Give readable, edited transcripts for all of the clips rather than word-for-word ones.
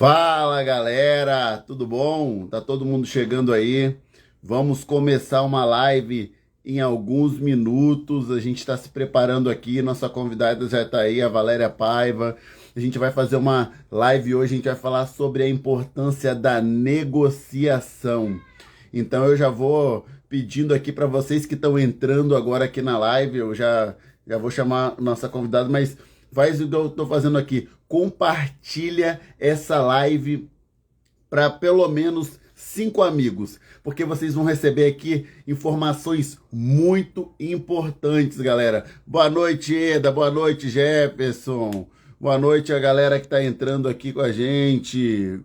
Fala galera, tudo bom? Tá todo mundo chegando aí? Vamos começar uma live em alguns minutos. A gente está se preparando aqui. Nossa convidada já está aí, a Valéria Paiva. A gente vai fazer uma live hoje. A gente vai falar sobre a importância da negociação. Então eu já vou pedindo aqui para vocês que estão entrando agora aqui na live. Eu já vou chamar a nossa convidada, mas faz o que eu estou fazendo aqui. Compartilha essa live para pelo menos 5 amigos, porque vocês vão receber aqui informações muito importantes, galera. Boa noite, Eda. Boa noite, Jefferson. Boa noite a galera que está entrando aqui com a gente.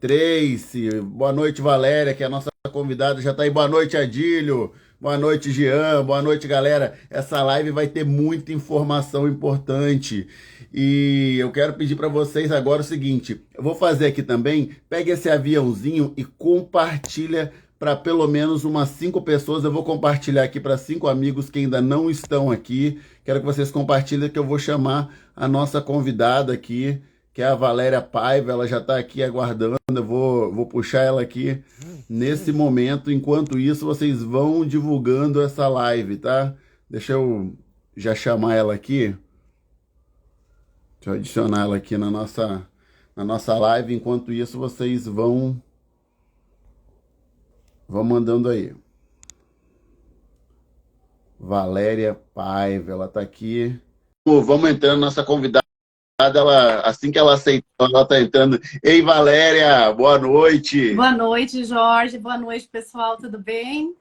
Tracy. Boa noite, Valéria, que é a nossa convidada. Já está aí. Boa noite, Adílio. Boa noite, Jean. Boa noite, galera. Essa live vai ter muita informação importante. E eu quero pedir para vocês agora o seguinte: eu vou fazer aqui também. Pegue esse aviãozinho e compartilha para pelo menos umas 5 pessoas. Eu vou compartilhar aqui para 5 amigos que ainda não estão aqui. Quero que vocês compartilhem, que eu vou chamar a nossa convidada aqui, que é a Valéria Paiva. Ela já está aqui aguardando. Eu vou puxar ela aqui nesse momento. Enquanto isso, vocês vão divulgando essa live, tá? Deixa eu já chamar ela aqui. Deixa eu adicionar ela aqui na nossa live. Enquanto isso, vocês vão mandando aí. Valéria Paiva, ela está aqui. Vamos entrando, nossa convidada. Assim que ela aceitou, ela está entrando. Ei, Valéria, boa noite. Boa noite, Jorge. Boa noite, pessoal. Tudo bem?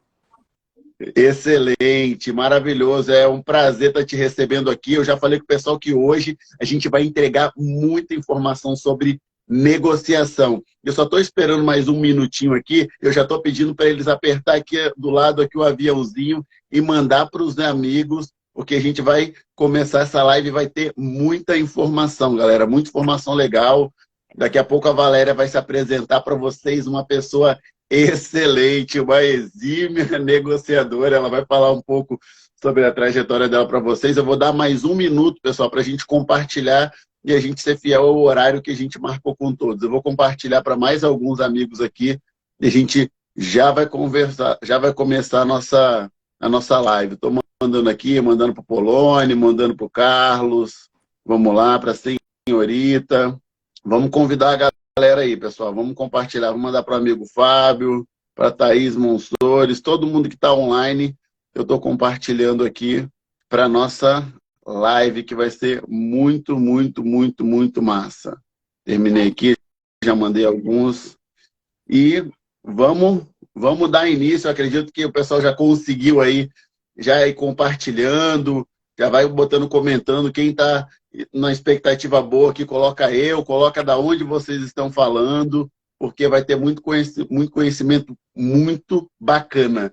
Excelente, maravilhoso. É um prazer estar te recebendo aqui. Eu já falei com o pessoal que hoje a gente vai entregar muita informação sobre negociação. Eu só estou esperando mais um minutinho aqui. Eu já estou pedindo para eles apertar aqui do lado aqui o aviãozinho e mandar para os amigos, porque a gente vai começar essa live e vai ter muita informação, galera. Muita informação legal. Daqui a pouco a Valéria vai se apresentar para vocês, uma pessoa excelente, uma exímia negociadora. Ela vai falar um pouco sobre a trajetória dela para vocês. Eu vou dar mais um minuto, pessoal, para a gente compartilhar e a gente ser fiel ao horário que a gente marcou com todos. Eu vou compartilhar para mais alguns amigos aqui e a gente já vai conversar, já vai começar a nossa live. Estou mandando aqui, mandando para o Polônia, mandando para o Carlos. Vamos lá, para a senhorita. Vamos convidar a galera aí, pessoal. Vamos compartilhar. Vamos mandar para o amigo Fábio, para Thaís Monsores, todo mundo que está online. Eu estou compartilhando aqui para a nossa live, que vai ser muito, muito, muito, muito massa. Terminei aqui, já mandei alguns. E vamos dar início. Eu acredito que o pessoal já conseguiu aí, já ir compartilhando, já vai botando, comentando. Quem está na expectativa boa aqui, coloca da onde vocês estão falando, porque vai ter muito conhecimento muito bacana.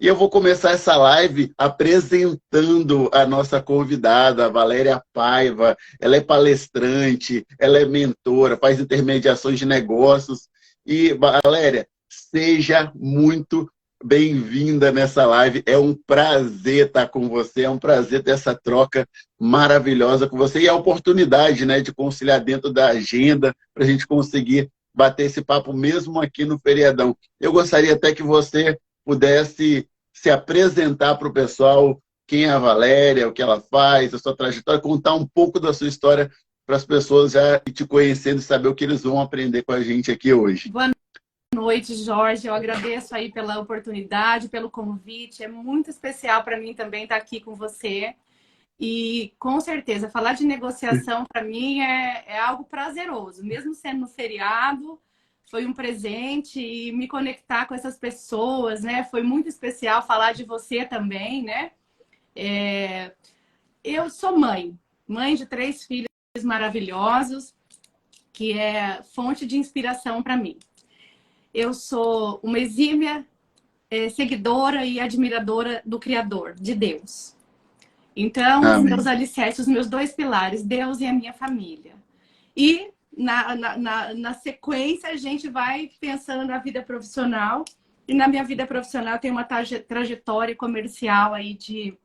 E eu vou começar essa live apresentando a nossa convidada, a Valéria Paiva. Ela é palestrante, ela é mentora, faz intermediações de negócios. E, Valéria, seja muito bem-vinda nessa live. É um prazer estar com você, é um prazer ter essa troca maravilhosa com você e a oportunidade, né, de conciliar dentro da agenda para a gente conseguir bater esse papo mesmo aqui no feriadão. Eu gostaria até que você pudesse se apresentar para o pessoal, quem é a Valéria, o que ela faz, a sua trajetória, contar um pouco da sua história para as pessoas já te conhecendo e saber o que eles vão aprender com a gente aqui hoje. Boa noite, Jorge. Eu agradeço aí pela oportunidade, pelo convite. É muito especial para mim também estar aqui com você. E, com certeza, falar de negociação para mim é algo prazeroso. Mesmo sendo no feriado, foi um presente e me conectar com essas pessoas, né? Foi muito especial falar de você também, né? Eu sou mãe de 3 filhos maravilhosos, que é fonte de inspiração para mim. Eu sou uma exímia seguidora e admiradora do Criador, de Deus. Então, os Amém. meus alicerces, os meus 2 pilares, Deus e a minha família. E na sequência, a gente vai pensando na vida profissional. E na minha vida profissional, tem uma trajetória comercial aí de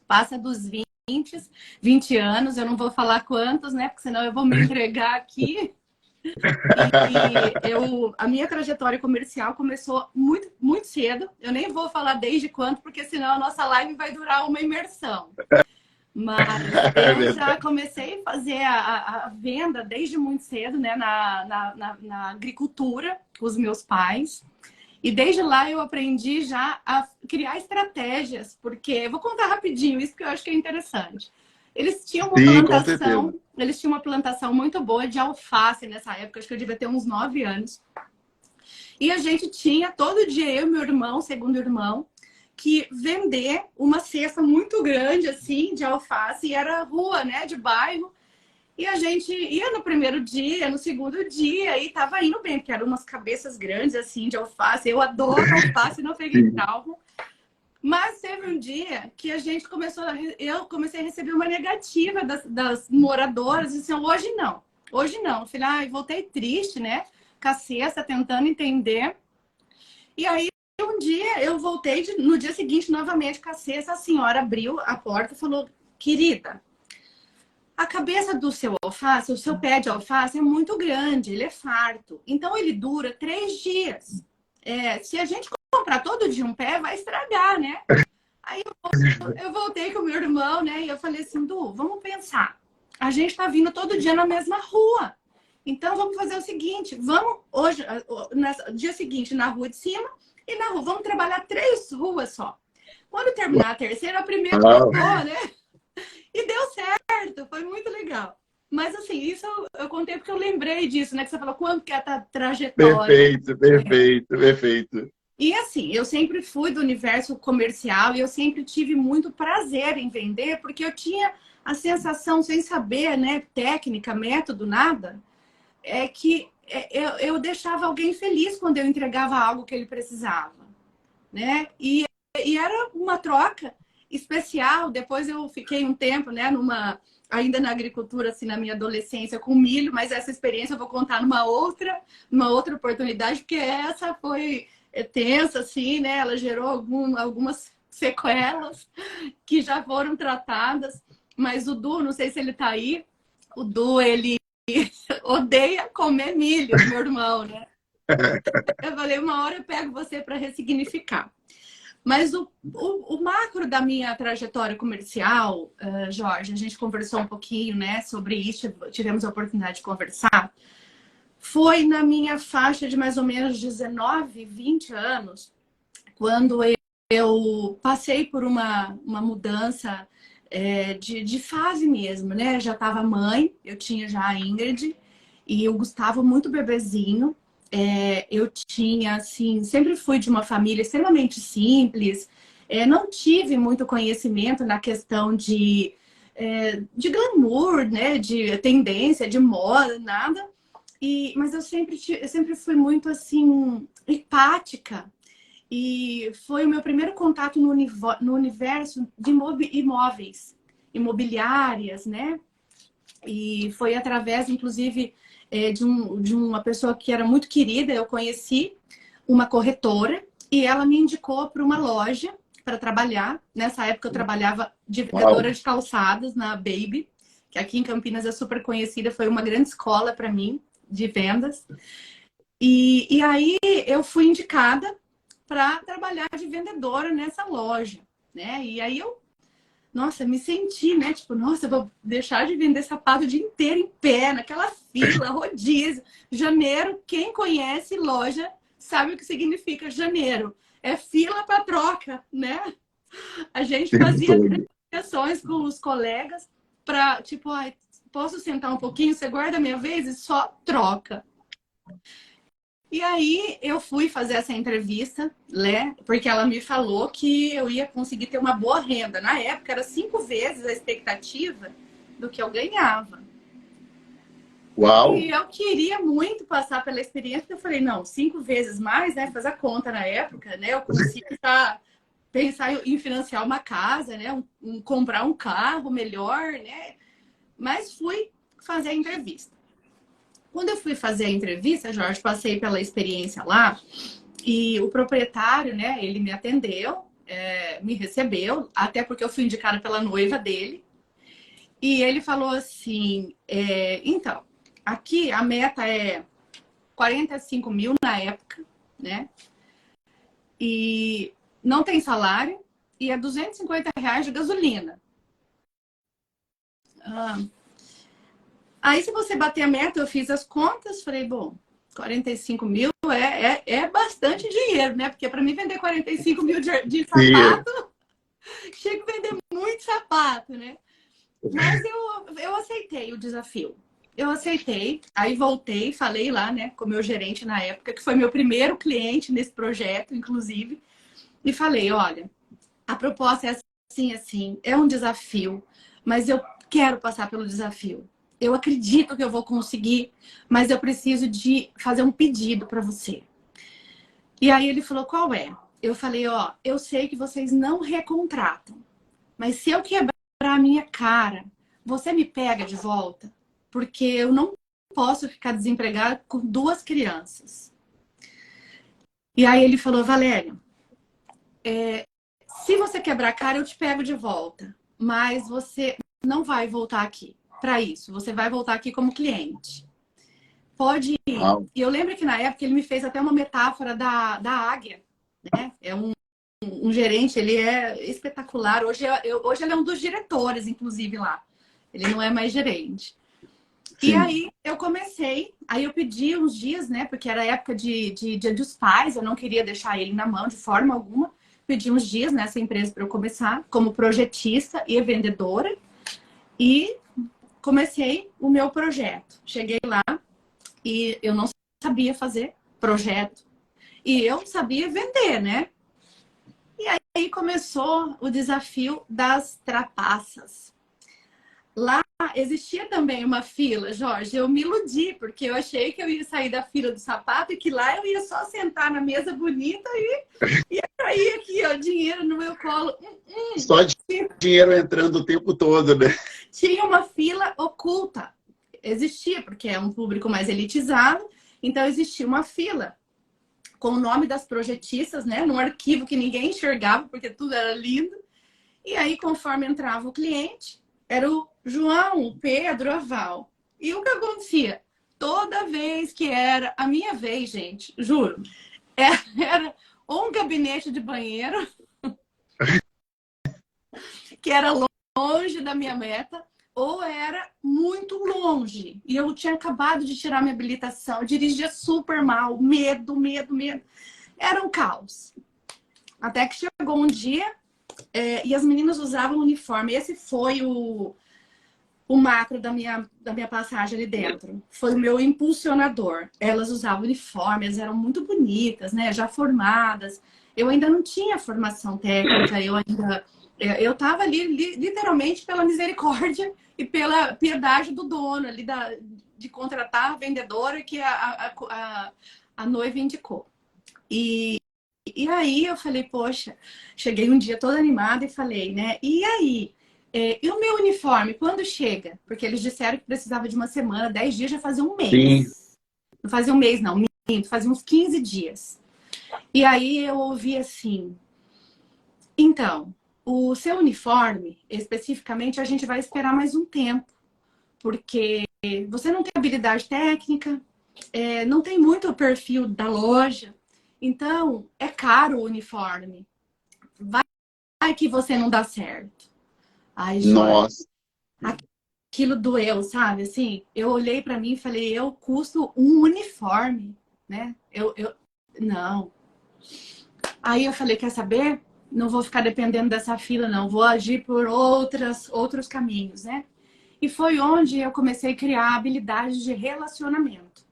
passa dos 20 anos. Eu não vou falar quantos, né? Porque senão eu vou me entregar aqui. A minha trajetória comercial começou muito, muito cedo. Eu nem vou falar desde quando, porque senão a nossa live vai durar uma imersão. Mas É eu já verdade. comecei a fazer a venda desde muito cedo, né, na agricultura, com os meus pais. E desde lá eu aprendi já a criar estratégias, porque eu vou contar rapidinho isso que eu acho que é interessante. Sim, com certeza. Eles tinham uma plantação muito boa de alface nessa época, acho que eu devia ter uns 9 anos. E a gente tinha todo dia, eu e meu irmão, segundo irmão, que vender uma cesta muito grande, assim, de alface, e era rua, né, de bairro. E a gente ia no primeiro dia, no segundo dia, e tava indo bem, porque eram umas cabeças grandes, assim, de alface. Eu adoro alface, não peguei Sim. trauma. Mas teve um dia que a gente eu comecei a receber uma negativa das moradoras, e assim, hoje não, hoje não. Eu falei, ai, voltei triste, né, com a cesta, tentando entender. E aí, um dia, eu voltei, no dia seguinte, novamente, com a cesta, a senhora abriu a porta e falou, querida, a cabeça do seu alface, o seu pé de alface é muito grande, ele é farto. Então, ele dura 3 dias. Se a gente comprar todo dia um pé, vai estragar, né? Aí eu voltei com o meu irmão, né? E eu falei assim, Du, vamos pensar. A gente tá vindo todo dia na mesma rua. Então, vamos fazer o seguinte, vamos hoje, no dia seguinte, na rua de cima e na rua. Vamos trabalhar 3 ruas só. Quando terminar a terceira, a primeira Uau. acabou, né? E deu certo, foi muito legal. Mas assim, isso eu contei porque eu lembrei disso, né? Que você falou quanto que é a trajetória. Perfeito, perfeito, perfeito. E assim, eu sempre fui do universo comercial e eu sempre tive muito prazer em vender, porque eu tinha a sensação, sem saber, né, técnica, método, nada, eu deixava alguém feliz quando eu entregava algo que ele precisava, né? E era uma troca especial. Depois eu fiquei um tempo, né, ainda na agricultura, assim, na minha adolescência, com milho, mas essa experiência eu vou contar numa outra oportunidade, porque essa foi tensa, assim, né? Ela gerou algumas sequelas que já foram tratadas. Mas o Du, não sei se ele tá aí, o Du, ele odeia comer milho, meu irmão, né? Eu falei, uma hora eu pego você para ressignificar. Mas o macro da minha trajetória comercial, Jorge, a gente conversou um pouquinho, né, sobre isso, tivemos a oportunidade de conversar, foi na minha faixa de mais ou menos 19, 20 anos, quando eu passei por uma mudança de fase mesmo, né? Já estava mãe, eu tinha já a Ingrid, e o Gustavo muito bebezinho. Eu tinha, assim, sempre fui de uma família extremamente simples, não tive muito conhecimento na questão de glamour, né? De tendência, de moda, nada. Mas eu sempre fui muito, assim, empática. E foi o meu primeiro contato no universo de imóveis, imobiliárias, né? E foi através, inclusive, de uma pessoa que era muito querida. Eu conheci uma corretora e ela me indicou para uma loja para trabalhar. Nessa época eu trabalhava de Uau. vendedora de calçados na Baby, que aqui em Campinas é super conhecida, foi uma grande escola para mim de vendas. E aí eu fui indicada para trabalhar de vendedora nessa loja, né? E aí nossa, me senti, né? Tipo, nossa, eu vou deixar de vender sapato o dia inteiro em pé, naquela fila, rodízio. Janeiro, quem conhece loja sabe o que significa janeiro. É fila para troca, né? A gente Tempo fazia todo. sessões com os colegas para, tipo, ai, posso sentar um pouquinho? Você guarda a minha vez e só troca. E aí eu fui fazer essa entrevista, né? Porque ela me falou que eu ia conseguir ter uma boa renda. Na época era 5 vezes a expectativa do que eu ganhava. E Uau. eu queria muito passar pela experiência, porque eu falei, não, 5 vezes mais, né? Fazer a conta na época, né? Eu consigo pensar em financiar uma casa, né? Comprar um carro melhor, né? Mas fui fazer a entrevista. Quando eu fui fazer a entrevista, Jorge, passei pela experiência lá e o proprietário, né, ele me atendeu, me recebeu, até porque eu fui indicada pela noiva dele. E ele falou assim, então, aqui a meta é 45 mil na época, né? E não tem salário e é R$ 250 de gasolina. Aí, se você bater a meta, eu fiz as contas, falei, bom, 45 mil é bastante dinheiro, né? Porque para mim vender 45 mil de Sim. sapato, tinha que vender muito sapato, né? Mas eu aceitei o desafio. Eu aceitei, aí voltei, falei lá, né, com o meu gerente na época, que foi meu primeiro cliente nesse projeto, inclusive, e falei, olha, a proposta é assim, assim, é um desafio, mas eu quero passar pelo desafio. Eu acredito que eu vou conseguir, mas eu preciso de fazer um pedido para você. E aí ele falou, qual é? Eu falei, ó, eu sei que vocês não recontratam, mas se eu quebrar a minha cara, você me pega de volta? Porque eu não posso ficar desempregada com 2 crianças. E aí ele falou, Valéria, se você quebrar a cara, eu te pego de volta. Mas você não vai voltar aqui para isso. Você vai voltar aqui como cliente. Pode ir. Uau. E eu lembro que na época ele me fez até uma metáfora da águia, né? É um gerente, ele é espetacular. Hoje ele é um dos diretores, inclusive, lá. Ele não é mais gerente. E Sim. aí eu comecei, aí eu pedi uns dias, né? Porque era época de Dia dos Pais, eu não queria deixar ele na mão de forma alguma. Pedi uns dias nessa empresa para eu começar como projetista e vendedora. E comecei o meu projeto. Cheguei lá e eu não sabia fazer projeto. E eu sabia vender, né? E aí começou o desafio das trapaças. Lá existia também uma fila, Jorge. Eu me iludi, porque eu achei que eu ia sair da fila do sapato e que lá eu ia só sentar na mesa bonita e ia cair aqui, ó, dinheiro no meu colo. Só dinheiro entrando o tempo todo, né? Tinha uma fila oculta. Existia, porque é um público mais elitizado, então existia uma fila com o nome das projetistas, né? Num arquivo que ninguém enxergava, porque tudo era lindo. E aí, conforme entrava o cliente, era o João, o Pedro, a Val. E o que acontecia? Toda vez que era a minha vez, gente, juro, era ou um gabinete de banheiro, que era longe da minha meta, ou era muito longe. E eu tinha acabado de tirar minha habilitação, eu dirigia super mal, medo, medo, medo. Era um caos. Até que chegou um dia e as meninas usavam uniforme. Esse foi o macro da minha passagem ali dentro. Foi o meu impulsionador. Elas usavam uniforme, elas eram muito bonitas, né? Já formadas. Eu ainda não tinha formação técnica, eu estava ali literalmente pela misericórdia e pela piedade do dono ali de contratar a vendedora que a noiva indicou. E aí eu falei, poxa, cheguei um dia toda animada e falei, né? E aí? E o meu uniforme, quando chega? Porque eles disseram que precisava de uma semana, 10 dias já fazia um Sim. mês. Não fazia um mês, não, minto, fazia uns 15 dias. E aí eu ouvi assim, então, o seu uniforme, especificamente, a gente vai esperar mais um tempo, porque você não tem habilidade técnica, não tem muito o perfil da loja, então é caro o uniforme. Vai que você não dá certo. Ai, Jorge, Nossa. aquilo doeu, sabe? Assim, eu olhei para mim e falei, eu custo um uniforme, né? Não. Aí eu falei, quer saber? Não vou ficar dependendo dessa fila, não. Vou agir por outros caminhos, né? E foi onde eu comecei a criar habilidades de relacionamento.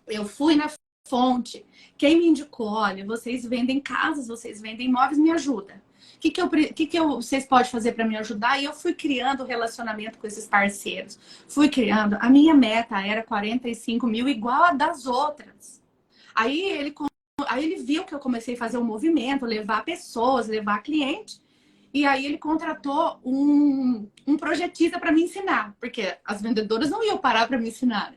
Eu fui na fonte. Quem me indicou? Olha, vocês vendem casas, vocês vendem imóveis, me ajuda. O que vocês podem fazer para me ajudar? E eu fui criando relacionamento com esses parceiros. Fui criando. A minha meta era 45 mil, igual a das outras. Aí ele viu que eu comecei a fazer um movimento, levar pessoas, levar clientes. E aí ele contratou um projetista para me ensinar, porque as vendedoras não iam parar para me ensinar.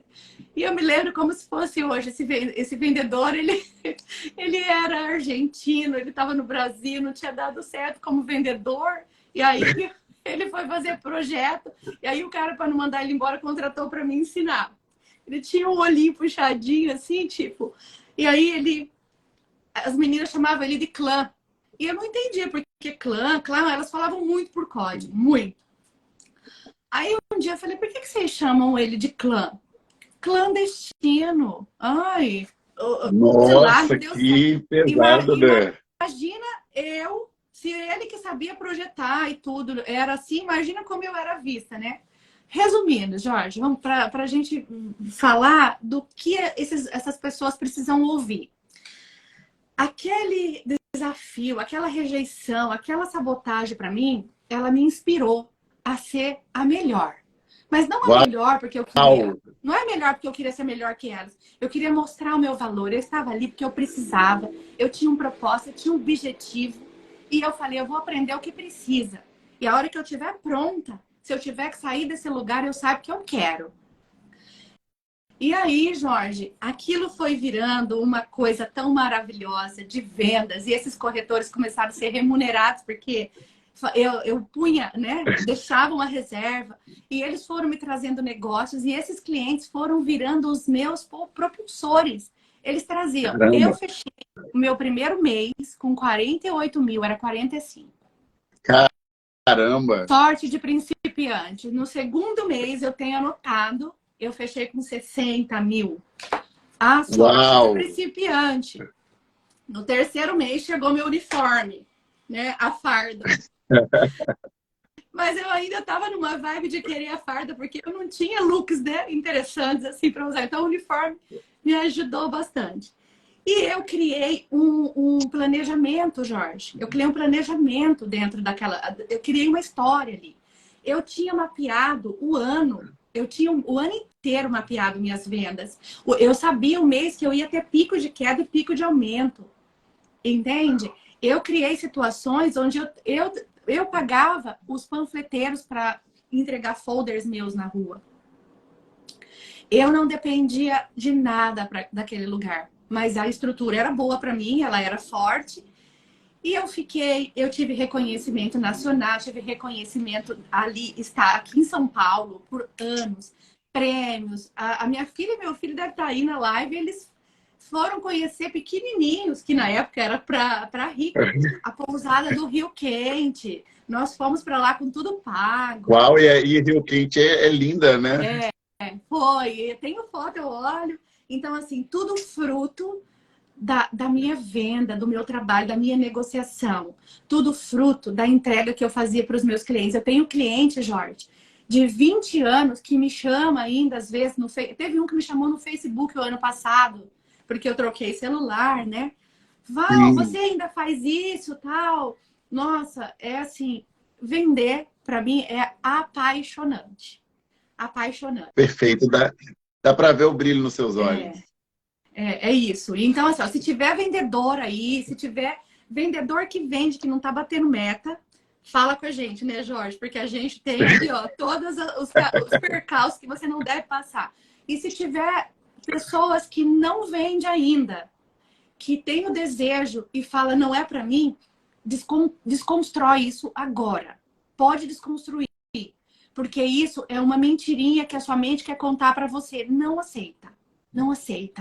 E eu me lembro como se fosse hoje. Esse vendedor, ele era argentino, ele estava no Brasil, não tinha dado certo como vendedor. E aí ele foi fazer projeto. E aí o cara, para não mandar ele embora, contratou para me ensinar. Ele tinha um olhinho puxadinho, assim, tipo... E aí as meninas chamavam ele de clã. E eu não entendia, porque clã, elas falavam muito por código, muito. Aí um dia eu falei, por que vocês chamam ele de clã? Clandestino. Ai, sei lá, Nossa, não deu que certo. pesado, né? Imagina se ele que sabia projetar e tudo era assim, imagina como eu era vista, né? Resumindo, Jorge, vamos para a gente falar do que essas pessoas precisam ouvir. Aquele desafio, aquela rejeição, aquela sabotagem para mim, ela me inspirou a ser a melhor. Mas não a melhor porque eu queria. Não é melhor porque eu queria ser melhor que elas. Eu queria mostrar o meu valor. Eu estava ali porque eu precisava. Eu tinha um propósito, eu tinha um objetivo. E eu falei, eu vou aprender o que precisa. E a hora que eu estiver pronta, se eu tiver que sair desse lugar, eu saiba que eu quero. E aí, Jorge, aquilo foi virando uma coisa tão maravilhosa de vendas. E esses corretores começaram a ser remunerados, porque eu punha, né? Deixava uma reserva. E eles foram me trazendo negócios. E esses clientes foram virando os meus propulsores. Eles traziam. Caramba. Eu fechei o meu primeiro mês com 48 mil, era 45. Caramba! Sorte de principiante. No segundo mês, eu tenho anotado, eu fechei com 60 mil. A sorte de principiante. No terceiro mês, chegou meu uniforme, né? A farda. Mas eu ainda estava numa vibe de querer a farda, porque eu não tinha looks, né, interessantes assim para usar. Então, o uniforme me ajudou bastante. E eu criei um planejamento, Jorge. Eu criei um planejamento dentro daquela... Eu criei uma história ali. Eu tinha mapeado o ano. Eu tinha o ano inteiro mapeado minhas vendas. Eu sabia o mês que eu ia ter pico de queda e pico de aumento. Entende? Eu criei situações onde eu pagava os panfleteiros para entregar folders meus na rua. Eu não dependia de nada daquele lugar. Mas a estrutura era boa para mim, ela era forte. E eu tive reconhecimento nacional, tive reconhecimento aqui em São Paulo por anos. Prêmios. A minha filha e meu filho devem estar aí na live, eles foram conhecer pequenininhos, que na época era para rico, a pousada do Rio Quente. Nós fomos para lá com tudo pago. Uau, e Rio Quente é linda, né? Foi. Eu tenho foto, eu olho. Então, assim, tudo fruto da minha venda, do meu trabalho, da minha negociação. Tudo fruto da entrega que eu fazia para os meus clientes. Eu tenho cliente, Jorge, de 20 anos que me chama ainda, às vezes, teve um que me chamou no Facebook o ano passado, porque eu troquei celular, né? Val, você ainda faz isso, tal? Nossa, é assim, vender, para mim, é apaixonante. Apaixonante. Perfeito. Dá para ver o brilho nos seus olhos. É isso. Então, assim, ó, se tiver vendedor aí, se tiver vendedor que vende, que não tá batendo meta, fala com a gente, né, Jorge? Porque a gente tem aqui, ó, todos os percalços que você não deve passar. E se tiver pessoas que não vendem ainda, que tem o desejo e fala, não é para mim, desconstrói isso agora. Pode desconstruir. Porque isso é uma mentirinha que a sua mente quer contar para você. Não aceita. Não aceita.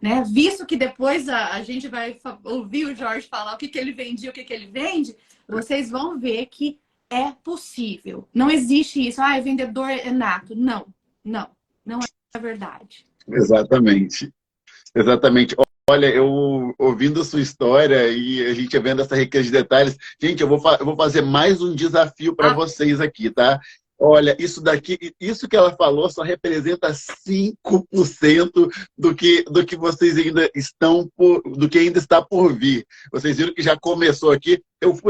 Né? Visto que depois a gente vai ouvir o Jorge falar o que ele vendia, o que ele vende, vocês vão ver que é possível. Não existe isso. Ah, é vendedor nato. Não. Não. Não é verdade. Exatamente. Exatamente. Olha, eu ouvindo a sua história e a gente vendo essa riqueza de detalhes, gente, eu vou fazer mais um desafio para vocês aqui, tá? Olha, isso que ela falou só representa 5% do que vocês ainda do que ainda está por vir. Vocês viram que já começou aqui.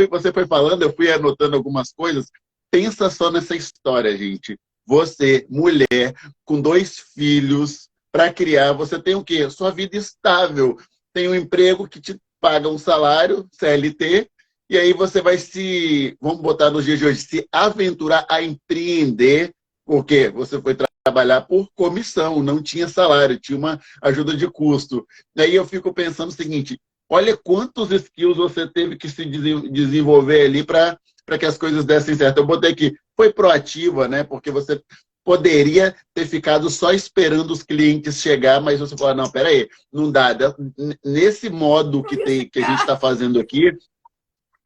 Você foi falando, eu fui anotando algumas coisas. Pensa só nessa história, gente. Você, mulher, com 2 filhos, para criar, você tem o quê? Sua vida estável. Tem um emprego que te paga um salário, CLT, e aí você vai vamos botar nos dias de hoje, se aventurar a empreender, porque você foi trabalhar por comissão, não tinha salário, tinha uma ajuda de custo. Daí eu fico pensando o seguinte, olha quantos skills você teve que se desenvolver ali para que as coisas dessem certo. Eu botei aqui, foi proativa, né? Porque você poderia ter ficado só esperando os clientes chegar, mas você fala, não, peraí, não dá. Nesse modo que a gente está fazendo aqui,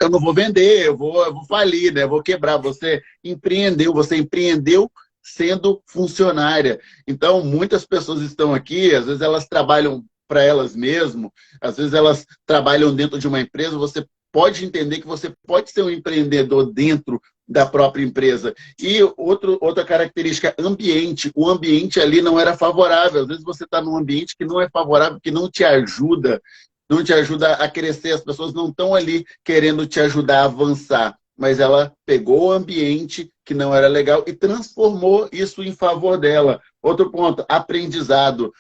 eu não vou vender, eu vou falir, né? Eu vou quebrar. Você empreendeu sendo funcionária. Então, muitas pessoas estão aqui, às vezes elas trabalham para elas mesmas, às vezes elas trabalham dentro de uma empresa, você pode entender que você pode ser um empreendedor dentro da própria empresa. E outra característica, ambiente. O ambiente ali não era favorável. Às vezes você está num ambiente que não é favorável, que não te ajuda, não te ajuda a crescer. As pessoas não estão ali querendo te ajudar a avançar. Mas ela pegou o ambiente que não era legal e transformou isso em favor dela. Outro ponto, aprendizado.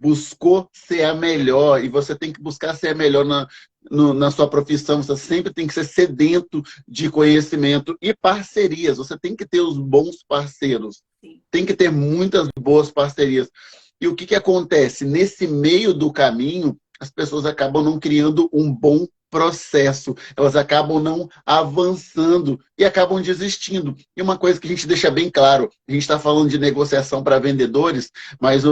Buscou ser a melhor, e você tem que buscar ser a melhor na sua profissão, você sempre tem que ser sedento de conhecimento e parcerias, você tem que ter os bons parceiros, tem que ter muitas boas parcerias. E o que acontece? Nesse meio do caminho, as pessoas acabam não criando um bom processo, elas acabam não avançando e acabam desistindo. E uma coisa que a gente deixa bem claro, a gente está falando de negociação para vendedores, mas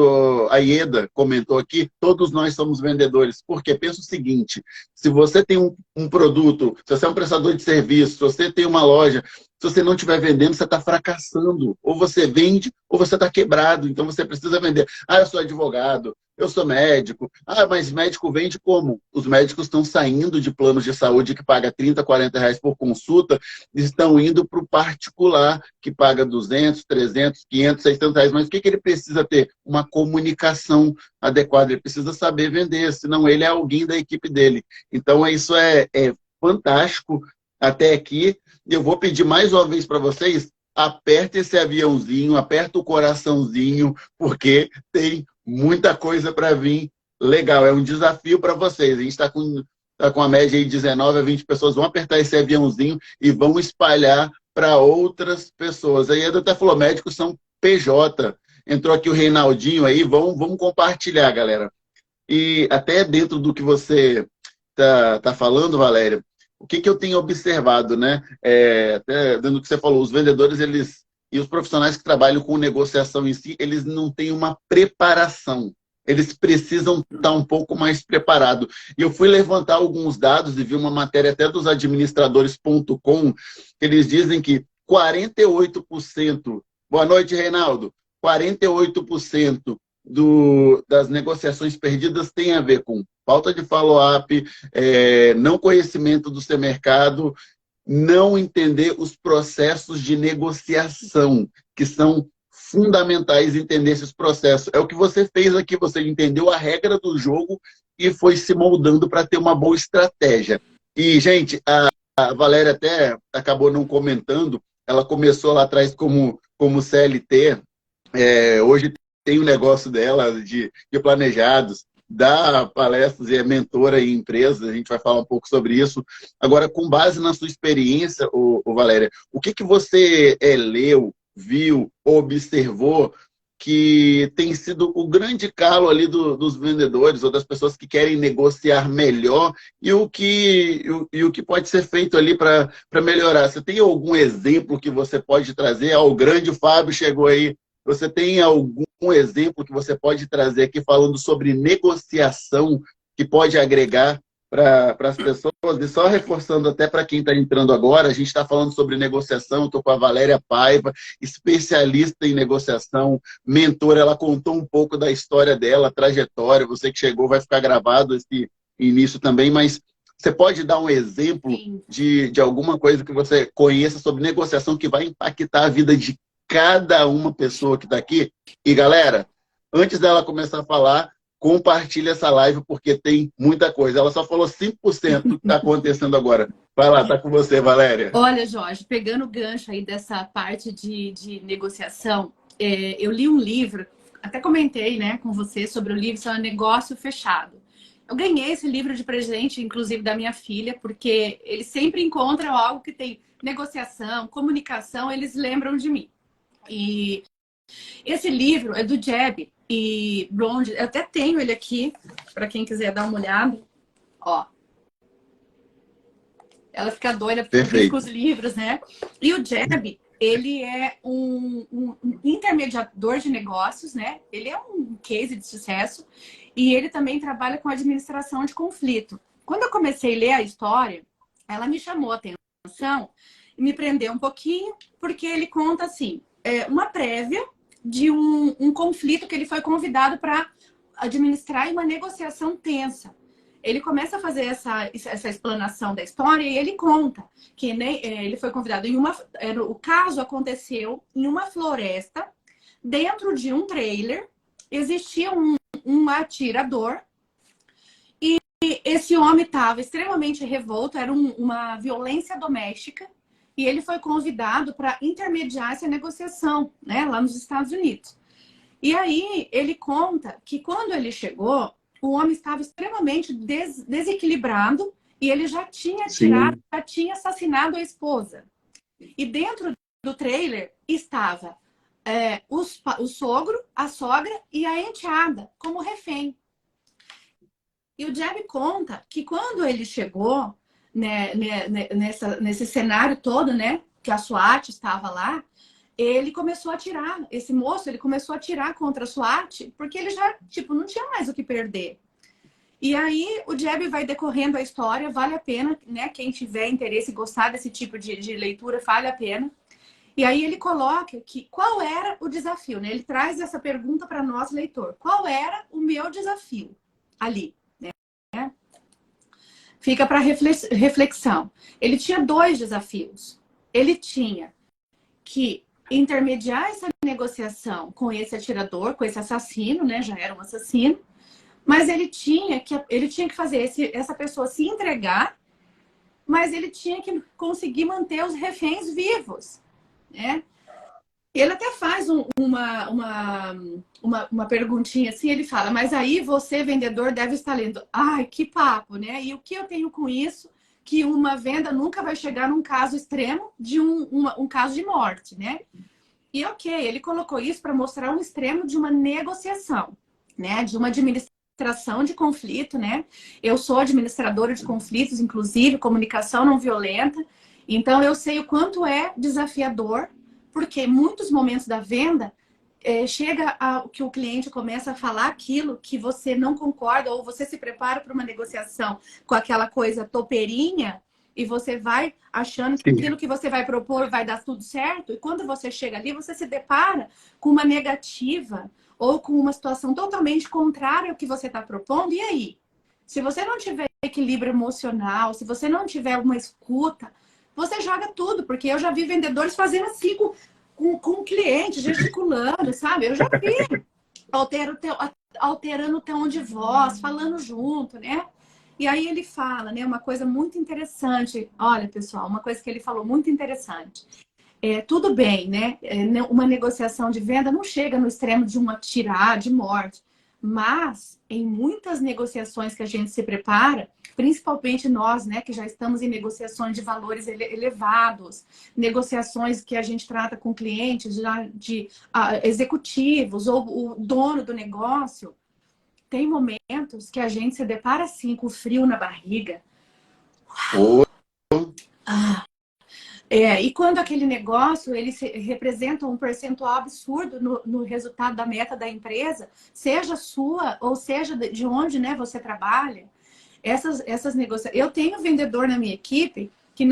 a Ieda comentou aqui, todos nós somos vendedores, porque pensa o seguinte, se você tem um produto, se você é um prestador de serviço, se você tem uma loja, se você não estiver vendendo, você está fracassando. Ou você vende, ou você está quebrado. Então você precisa vender. Ah, eu sou advogado, eu sou médico. Ah, mas médico vende como? Os médicos estão saindo de planos de saúde que paga 30, 40 reais por consulta e estão indo para o particular, que paga 200, 300, 500, 600 reais. Mas o que ele precisa ter? Uma comunicação adequada. Ele precisa saber vender, senão ele é alguém da equipe dele. Então isso é fantástico até aqui. Eu vou pedir mais uma vez para vocês, aperta esse aviãozinho, aperta o coraçãozinho, porque tem muita coisa para vir legal. É um desafio para vocês. A gente está com a média aí de 19 a 20 pessoas. Vão apertar esse aviãozinho e vão espalhar para outras pessoas. Aí a até falou, médicos são PJ. Entrou aqui o Reinaldinho aí, vamos compartilhar, galera. E até dentro do que você tá falando, Valéria, o que eu tenho observado, né? Até dentro do que você falou, os vendedores, e os profissionais que trabalham com negociação em si, eles não têm uma preparação. Eles precisam estar um pouco mais preparados. E eu fui levantar alguns dados e vi uma matéria até dos administradores.com, eles dizem que 48%, boa noite, Reinaldo, 48% das negociações perdidas tem a ver com falta de follow-up, não conhecimento do seu mercado, não entender os processos de negociação, que são fundamentais entender esses processos. É o que você fez aqui, você entendeu a regra do jogo e foi se moldando para ter uma boa estratégia. E, gente, a Valéria até acabou não comentando, ela começou lá atrás como CLT, hoje tem o negócio dela de planejados, dá palestras e é mentora em empresas, a gente vai falar um pouco sobre isso. Agora, com base na sua experiência, Valéria, o que você leu, viu, observou que tem sido o grande calo ali dos vendedores ou das pessoas que querem negociar melhor e o que pode ser feito ali para melhorar? Você tem algum exemplo que você pode trazer? O grande Fábio chegou aí. Você tem algum exemplo que você pode trazer aqui falando sobre negociação que pode agregar para as pessoas? E só reforçando até para quem está entrando agora, a gente está falando sobre negociação, estou com a Valéria Paiva, especialista em negociação, mentora, ela contou um pouco da história dela, trajetória, você que chegou vai ficar gravado esse início também, mas você pode dar um exemplo de alguma coisa que você conheça sobre negociação que vai impactar a vida de cada uma pessoa que está aqui? E, galera, antes dela começar a falar, compartilha essa live, porque tem muita coisa. Ela só falou 5% do que está acontecendo agora. Vai lá, tá com você, Valéria. Olha, Jorge, pegando o gancho aí dessa parte de negociação, eu li um livro, até comentei, né, com você sobre o livro, chama Negócio Fechado. Eu ganhei esse livro de presente, inclusive da minha filha, porque eles sempre encontram algo que tem negociação, comunicação, eles lembram de mim. E esse livro é do Jeb e Blonde. Eu até tenho ele aqui, para quem quiser dar uma olhada. Ó. Ela fica doida porque com os livros, né? E o Jeb, Ele é um intermediador de negócios, né? Ele é um case de sucesso e ele também trabalha com administração de conflito. Quando eu comecei a ler a história, ela me chamou a atenção e me prendeu um pouquinho, porque ele conta assim, uma prévia de um conflito que ele foi convidado para administrar em uma negociação tensa. Ele começa a fazer essa explanação da história e ele conta que ele foi convidado em o caso aconteceu em uma floresta, dentro de um trailer, existia um atirador e esse homem estava extremamente revolto, era uma violência doméstica e ele foi convidado para intermediar essa negociação, né, lá nos Estados Unidos. E aí ele conta que quando ele chegou, o homem estava extremamente desequilibrado e ele já tinha tirado, já tinha assassinado a esposa. E dentro do trailer estava o sogro, a sogra e a enteada como refém. E o Jeb conta que quando ele chegou, né, nesse cenário todo, né, que a SWAT estava lá, ele começou a atirar, esse moço, ele começou a atirar contra a SWAT, porque ele já, tipo, não tinha mais o que perder. E aí o Jeb vai decorrendo a história, vale a pena, né? Quem tiver interesse e gostar desse tipo de leitura, vale a pena. E aí ele coloca que qual era o desafio, né? Ele traz essa pergunta para nós, leitor. Qual era o meu desafio ali, né? Fica para reflexão. Ele tinha 2 desafios. Ele tinha que intermediar essa negociação com esse atirador, com esse assassino, né? Já era um assassino. Mas ele tinha que fazer essa pessoa se entregar, mas ele tinha que conseguir manter os reféns vivos, né? Ele até faz uma perguntinha assim, ele fala, mas aí você, vendedor, deve estar lendo, ai, que papo, né? E o que eu tenho com isso? Que uma venda nunca vai chegar num caso extremo de um caso de morte, né? E ok, ele colocou isso para mostrar um extremo de uma negociação, né? De uma administração de conflito, né? Eu sou administradora de conflitos, inclusive comunicação não violenta, então eu sei o quanto é desafiador, porque muitos momentos da venda chega que o cliente começa a falar aquilo que você não concorda, ou você se prepara para uma negociação com aquela coisa topeirinha e você vai achando que aquilo que você vai propor vai dar tudo certo, e quando você chega ali, você se depara com uma negativa ou com uma situação totalmente contrária ao que você está propondo, e aí? Se você não tiver equilíbrio emocional, se você não tiver uma escuta, você joga tudo, porque eu já vi vendedores fazendo assim com o cliente, gesticulando, sabe? Eu já vi alterando o tom de voz, falando junto, né? E aí ele fala, né, uma coisa muito interessante. Olha, pessoal, uma coisa que ele falou muito interessante. Tudo bem, né? Uma negociação de venda não chega no extremo de um atirar, de morte. Mas, em muitas negociações que a gente se prepara, principalmente nós, né, que já estamos em negociações de valores elevados, negociações que a gente trata com clientes de executivos ou o dono do negócio, tem momentos que a gente se depara assim com frio na barriga. Oh. E quando aquele negócio ele representa um percentual absurdo no resultado da meta da empresa, seja sua ou seja de onde, né, você trabalha, essas negociações. Eu tenho vendedor na minha equipe que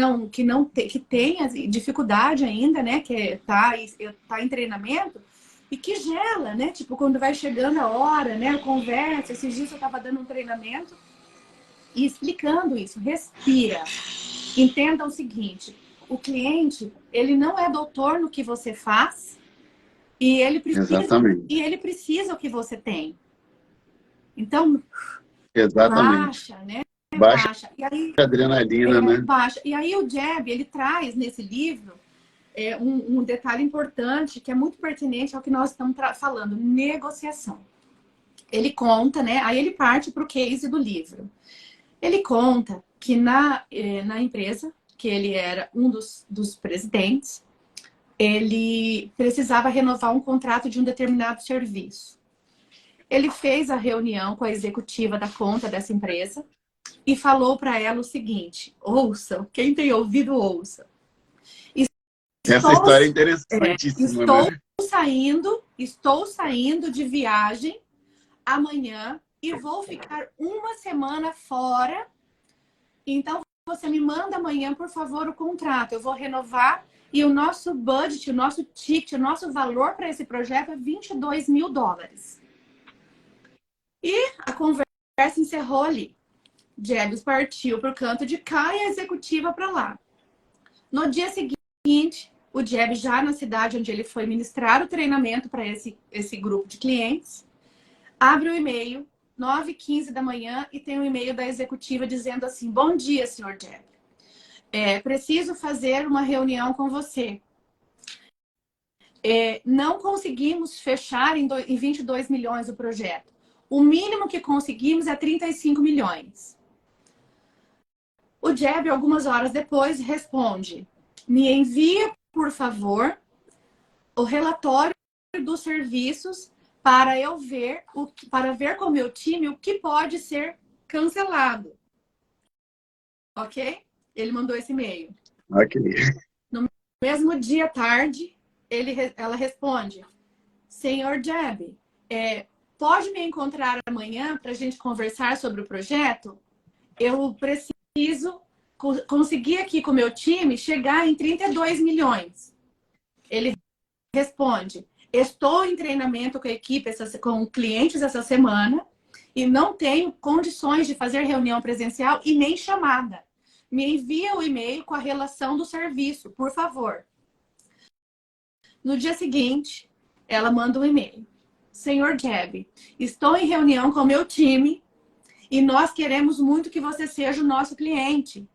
tem dificuldade ainda, né, que tá em treinamento e que gela, né, tipo quando vai chegando a hora, né, a conversa. Esses dias eu estava dando um treinamento e explicando isso. Respira. Entenda o seguinte. O cliente, ele não é doutor no que você faz e ele precisa o que você tem. Então, baixa, né? Baixa E aí, a adrenalina, né? Baixa. E aí o Jeb, ele traz nesse livro um detalhe importante que é muito pertinente ao que nós estamos falando, negociação. Ele conta, né? Aí ele parte para o case do livro. Ele conta que na empresa, que ele era um dos presidentes, ele precisava renovar um contrato de um determinado serviço. Ele fez a reunião com a executiva da conta dessa empresa e falou para ela o seguinte: ouça, quem tem ouvido, ouça. Essa história é interessantíssima, estou né? estou saindo de viagem amanhã e vou ficar uma semana fora. Então, você me manda amanhã, por favor, o contrato. Eu vou renovar e o nosso budget, o nosso ticket, o nosso valor para esse projeto é $22.000. E a conversa encerrou ali. Jebs partiu para o canto de cá e a executiva para lá. No dia seguinte, o Jebs já na cidade onde ele foi ministrar o treinamento para esse grupo de clientes, abre o e-mail, 9h15 da manhã, e tem um e-mail da executiva dizendo assim: bom dia, senhor Jeb. Preciso fazer uma reunião com você. Não conseguimos fechar em 22 milhões o projeto. O mínimo que conseguimos é 35 milhões. O Jeb, algumas horas depois, responde: me envia, por favor, o relatório dos serviços para eu ver, para ver com o meu time o que pode ser cancelado. Ok? Ele mandou esse e-mail. Ok. No mesmo dia à tarde, ela responde: senhor Jeb, pode me encontrar amanhã para a gente conversar sobre o projeto? Eu preciso conseguir aqui com o meu time chegar em 32 milhões. Ele responde: estou em treinamento com a equipe, com clientes essa semana e não tenho condições de fazer reunião presencial e nem chamada. Me envia o e-mail com a relação do serviço, por favor. No dia seguinte, ela manda um e-mail: senhor Jeb, estou em reunião com o meu time e nós queremos muito que você seja o nosso cliente.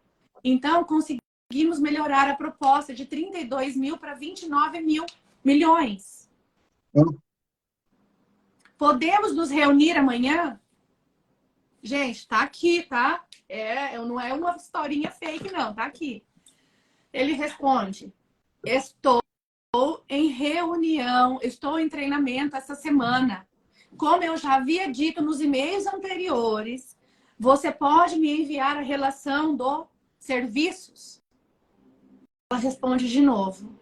Então, conseguimos melhorar a proposta de 32 mil para 29 milhões. Podemos nos reunir amanhã? Gente, tá aqui, tá? Não é uma historinha fake, não. Tá aqui. Ele responde: estou em reunião, estou em treinamento essa semana. Como eu já havia dito nos e-mails anteriores, você pode me enviar a relação dos serviços? Ela responde de novo,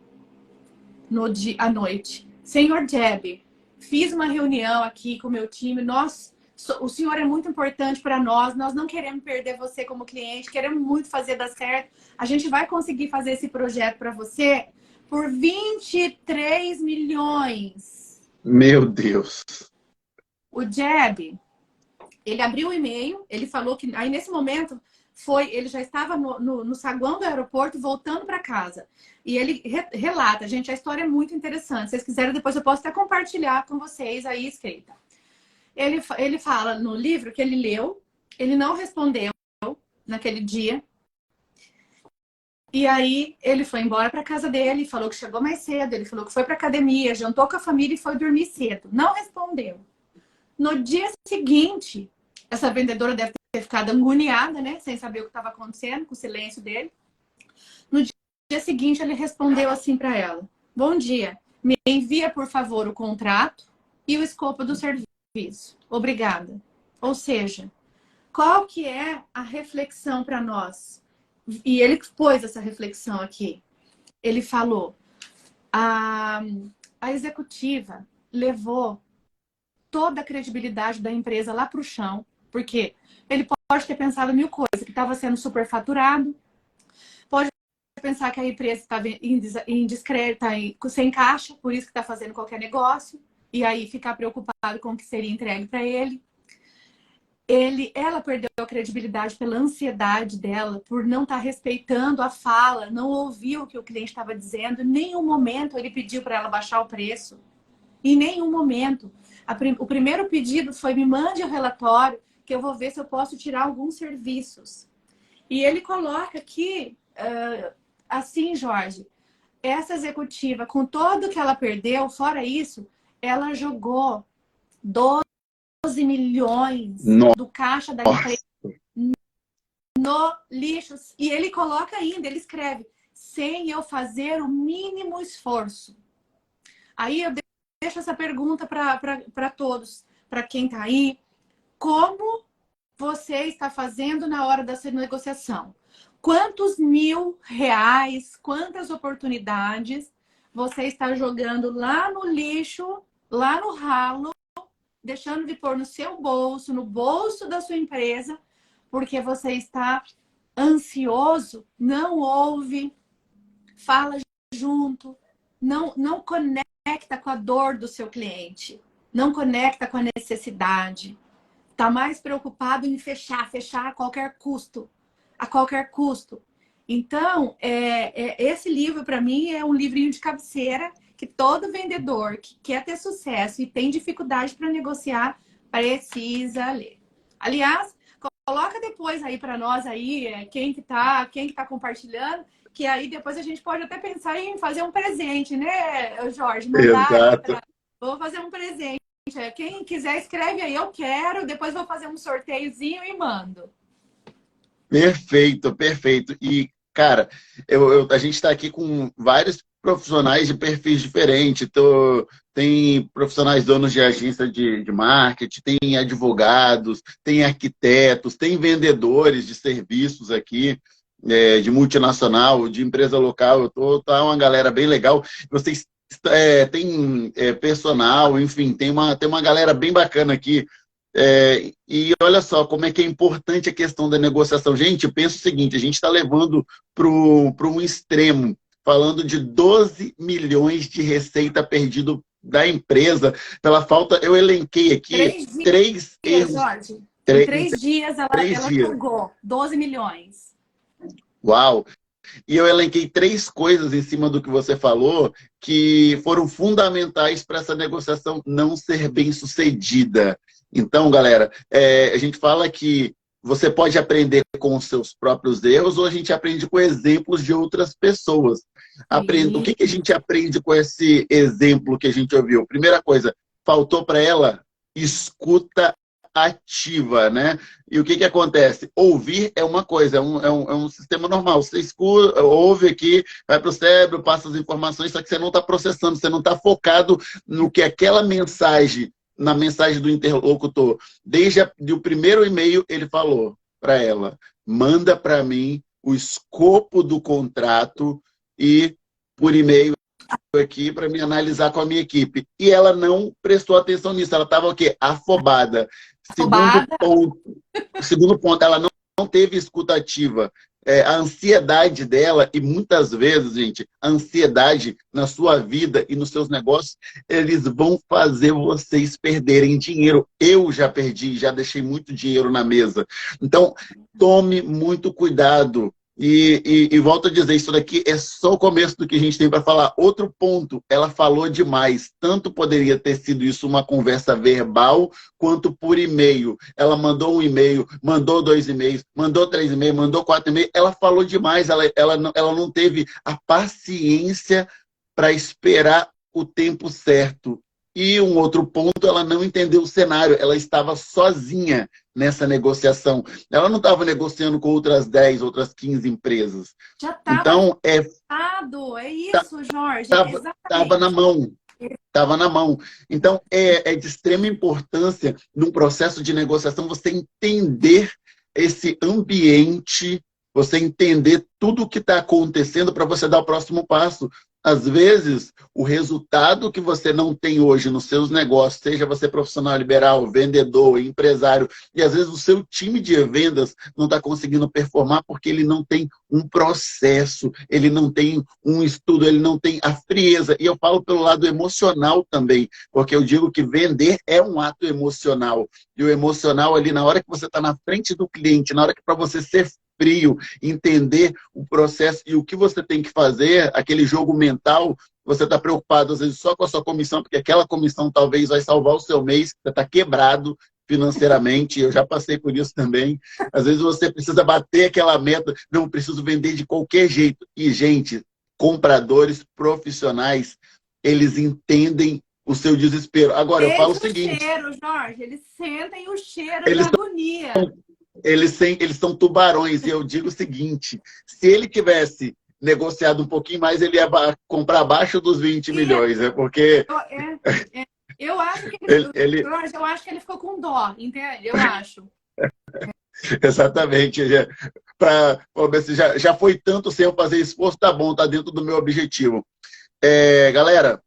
à noite: senhor Jeb, fiz uma reunião aqui com o meu time, o senhor é muito importante para nós não queremos perder você como cliente, queremos muito fazer dar certo. A gente vai conseguir fazer esse projeto para você por 23 milhões. Meu Deus. O Jeb, ele abriu o e-mail, ele falou que aí nesse momento ele já estava no saguão do aeroporto voltando para casa. E ele relata, gente, a história é muito interessante. Se vocês quiserem, depois eu posso até compartilhar com vocês aí escrita. Ele fala no livro que ele leu, ele não respondeu naquele dia. E aí ele foi embora para casa dele, falou que chegou mais cedo, ele falou que foi para academia, jantou com a família e foi dormir cedo. Não respondeu. No dia seguinte, essa vendedora deve ter ficado agoniada, né? Sem saber o que estava acontecendo, com o silêncio dele. No dia seguinte, ele respondeu assim para ela: bom dia, me envia, por favor, o contrato e o escopo do serviço. Obrigada. Ou seja, qual que é a reflexão para nós? E ele pôs essa reflexão aqui. Ele falou: a executiva levou toda a credibilidade da empresa lá para o chão, porque ele pode ter pensado mil coisas, que estava sendo superfaturado, pode pensar que a empresa estava indiscreta, sem caixa, por isso que está fazendo qualquer negócio, e aí ficar preocupado com o que seria entregue para ele. Ela perdeu a credibilidade pela ansiedade dela, por não estar respeitando a fala, não ouviu o que o cliente estava dizendo. Em nenhum momento ele pediu para ela baixar o preço. Em nenhum momento. O primeiro pedido foi: me mande o relatório que eu vou ver se eu posso tirar alguns serviços. E ele coloca aqui, assim, Jorge, essa executiva, com tudo que ela perdeu, fora isso, ela jogou 12 milhões do caixa da empresa no lixo. E ele coloca ainda, ele escreve: sem eu fazer o mínimo esforço. Aí eu deixo essa pergunta para todos, para quem está aí: como você está fazendo na hora dessa negociação? quantos R$ 1.000, quantas oportunidades você está jogando lá no lixo, lá no ralo, deixando de pôr no seu bolso, no bolso da sua empresa, porque você está ansioso, não ouve, fala junto, não conecta com a dor do seu cliente, não conecta com a necessidade. Está mais preocupado em fechar a qualquer custo, a qualquer custo. Então, esse livro, para mim, é um livrinho de cabeceira que todo vendedor que quer ter sucesso e tem dificuldade para negociar precisa ler. Aliás, coloca depois aí para nós aí quem que tá compartilhando, que aí depois a gente pode até pensar em fazer um presente, né, Jorge? Mandar aí Exato. para... Vou fazer um presente. Quem quiser, escreve aí, eu quero. Depois vou fazer um sorteiozinho e mando. Perfeito, perfeito. E, cara, a gente está aqui com vários profissionais de perfis diferentes. Tem profissionais donos de agência de marketing, tem advogados, tem arquitetos, tem vendedores de serviços aqui, de multinacional, de empresa local. Tá uma galera bem legal. Vocês têm personal, enfim, tem uma galera bem bacana aqui. E olha só como é que é importante a questão da negociação. Gente, eu penso o seguinte, a gente está levando para um extremo, falando de 12 milhões de receita perdido da empresa pela falta. Eu elenquei aqui 3 dias, erros. Jorge. Em 3 dias ela dias. pagou 12 milhões. Uau! E eu elenquei 3 coisas em cima do que você falou que foram fundamentais para essa negociação não ser bem sucedida. Então, galera, a gente fala que você pode aprender com os seus próprios erros ou a gente aprende com exemplos de outras pessoas. O que a gente aprende com esse exemplo que a gente ouviu? Primeira coisa, faltou para ela escuta ativa, né? E o que acontece? Ouvir é uma coisa, é um sistema normal. Você escuta, ouve aqui, vai para o cérebro, passa as informações, só que você não está processando, você não está focado no que aquela mensagem, na mensagem do interlocutor. Desde o primeiro e-mail, ele falou para ela, manda para mim o escopo do contrato e por e-mail aqui para me analisar com a minha equipe. E ela não prestou atenção nisso, ela estava o quê? Afobada. Segundo ponto, ela não teve escuta ativa. A ansiedade dela, e muitas vezes, gente, a ansiedade na sua vida e nos seus negócios, eles vão fazer vocês perderem dinheiro. Eu já perdi, já deixei muito dinheiro na mesa. Então, tome muito cuidado. E volto a dizer, isso daqui é só o começo do que a gente tem para falar. Outro ponto, ela falou demais. Tanto poderia ter sido isso uma conversa verbal, quanto por e-mail. Ela mandou um e-mail, mandou 2 e-mails, mandou 3 e-mails, mandou 4 e-mails. Ela falou demais, ela não teve a paciência para esperar o tempo certo. E um outro ponto, ela não entendeu o cenário. Ela estava sozinha nessa negociação. Ela não estava negociando com outras 10, outras 15 empresas. Já estava então, é isso, Jorge. Estava na mão. Estava na mão. Então, é de extrema importância, num processo de negociação, você entender esse ambiente, você entender tudo o que está acontecendo para você dar o próximo passo. Às vezes, o resultado que você não tem hoje nos seus negócios, seja você profissional liberal, vendedor, empresário, e às vezes o seu time de vendas não está conseguindo performar porque ele não tem um processo, ele não tem um estudo, ele não tem a frieza. E eu falo pelo lado emocional também, porque eu digo que vender é um ato emocional. E o emocional ali, na hora que você está na frente do cliente, na hora que para você ser frio, entender o processo e o que você tem que fazer, aquele jogo mental, você está preocupado às vezes só com a sua comissão, porque aquela comissão talvez vai salvar o seu mês, você está quebrado financeiramente, eu já passei por isso também. Às vezes você precisa bater aquela meta, não preciso vender de qualquer jeito. E, gente, compradores profissionais, eles entendem o seu desespero. Agora, eu falo o seguinte... cheiro, Jorge, eles sentem o cheiro da agonia. Eles são tubarões, e eu digo o seguinte, se ele tivesse negociado um pouquinho mais, ele ia comprar abaixo dos 20 milhões, porque... Eu acho que eu acho que ele ficou com dó, entende? Eu acho. Exatamente. Para ver se já foi tanto sem eu fazer esforço, tá bom, tá dentro do meu objetivo. Galera,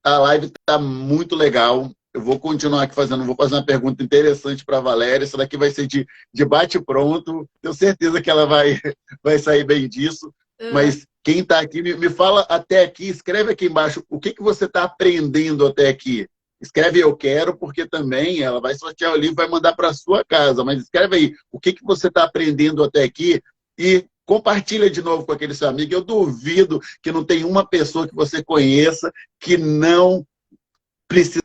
a live está muito legal. Eu vou continuar aqui fazendo, vou fazer uma pergunta interessante para a Valéria. Essa daqui vai ser de bate-pronto. Tenho certeza que ela vai sair bem disso. Mas quem está aqui, me fala até aqui, escreve aqui embaixo o que você está aprendendo até aqui. Escreve eu quero, porque também ela vai sortear o livro e vai mandar para a sua casa. Mas escreve aí o que você está aprendendo até aqui e compartilha de novo com aquele seu amigo. Eu duvido que não tem uma pessoa que você conheça que não precisa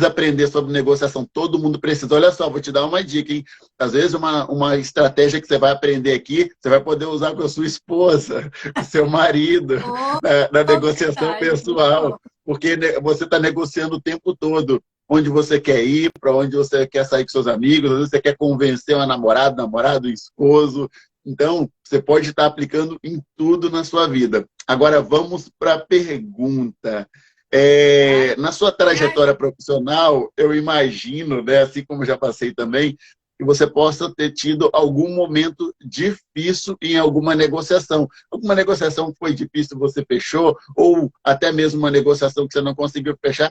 aprender sobre negociação. Todo mundo precisa. Olha só, vou te dar uma dica, hein? Às vezes, uma estratégia que você vai aprender aqui, você vai poder usar com a sua esposa, com o seu marido, na negociação pessoal. Porque você está negociando o tempo todo. Onde você quer ir, para onde você quer sair com seus amigos, às vezes você quer convencer uma namorado, esposo. Então, você pode estar aplicando em tudo na sua vida. Agora, vamos para a pergunta. Na sua trajetória profissional, eu imagino, né, assim como já passei também, que você possa ter tido algum momento difícil em alguma negociação. Alguma negociação que foi difícil, você fechou, ou até mesmo uma negociação que você não conseguiu fechar.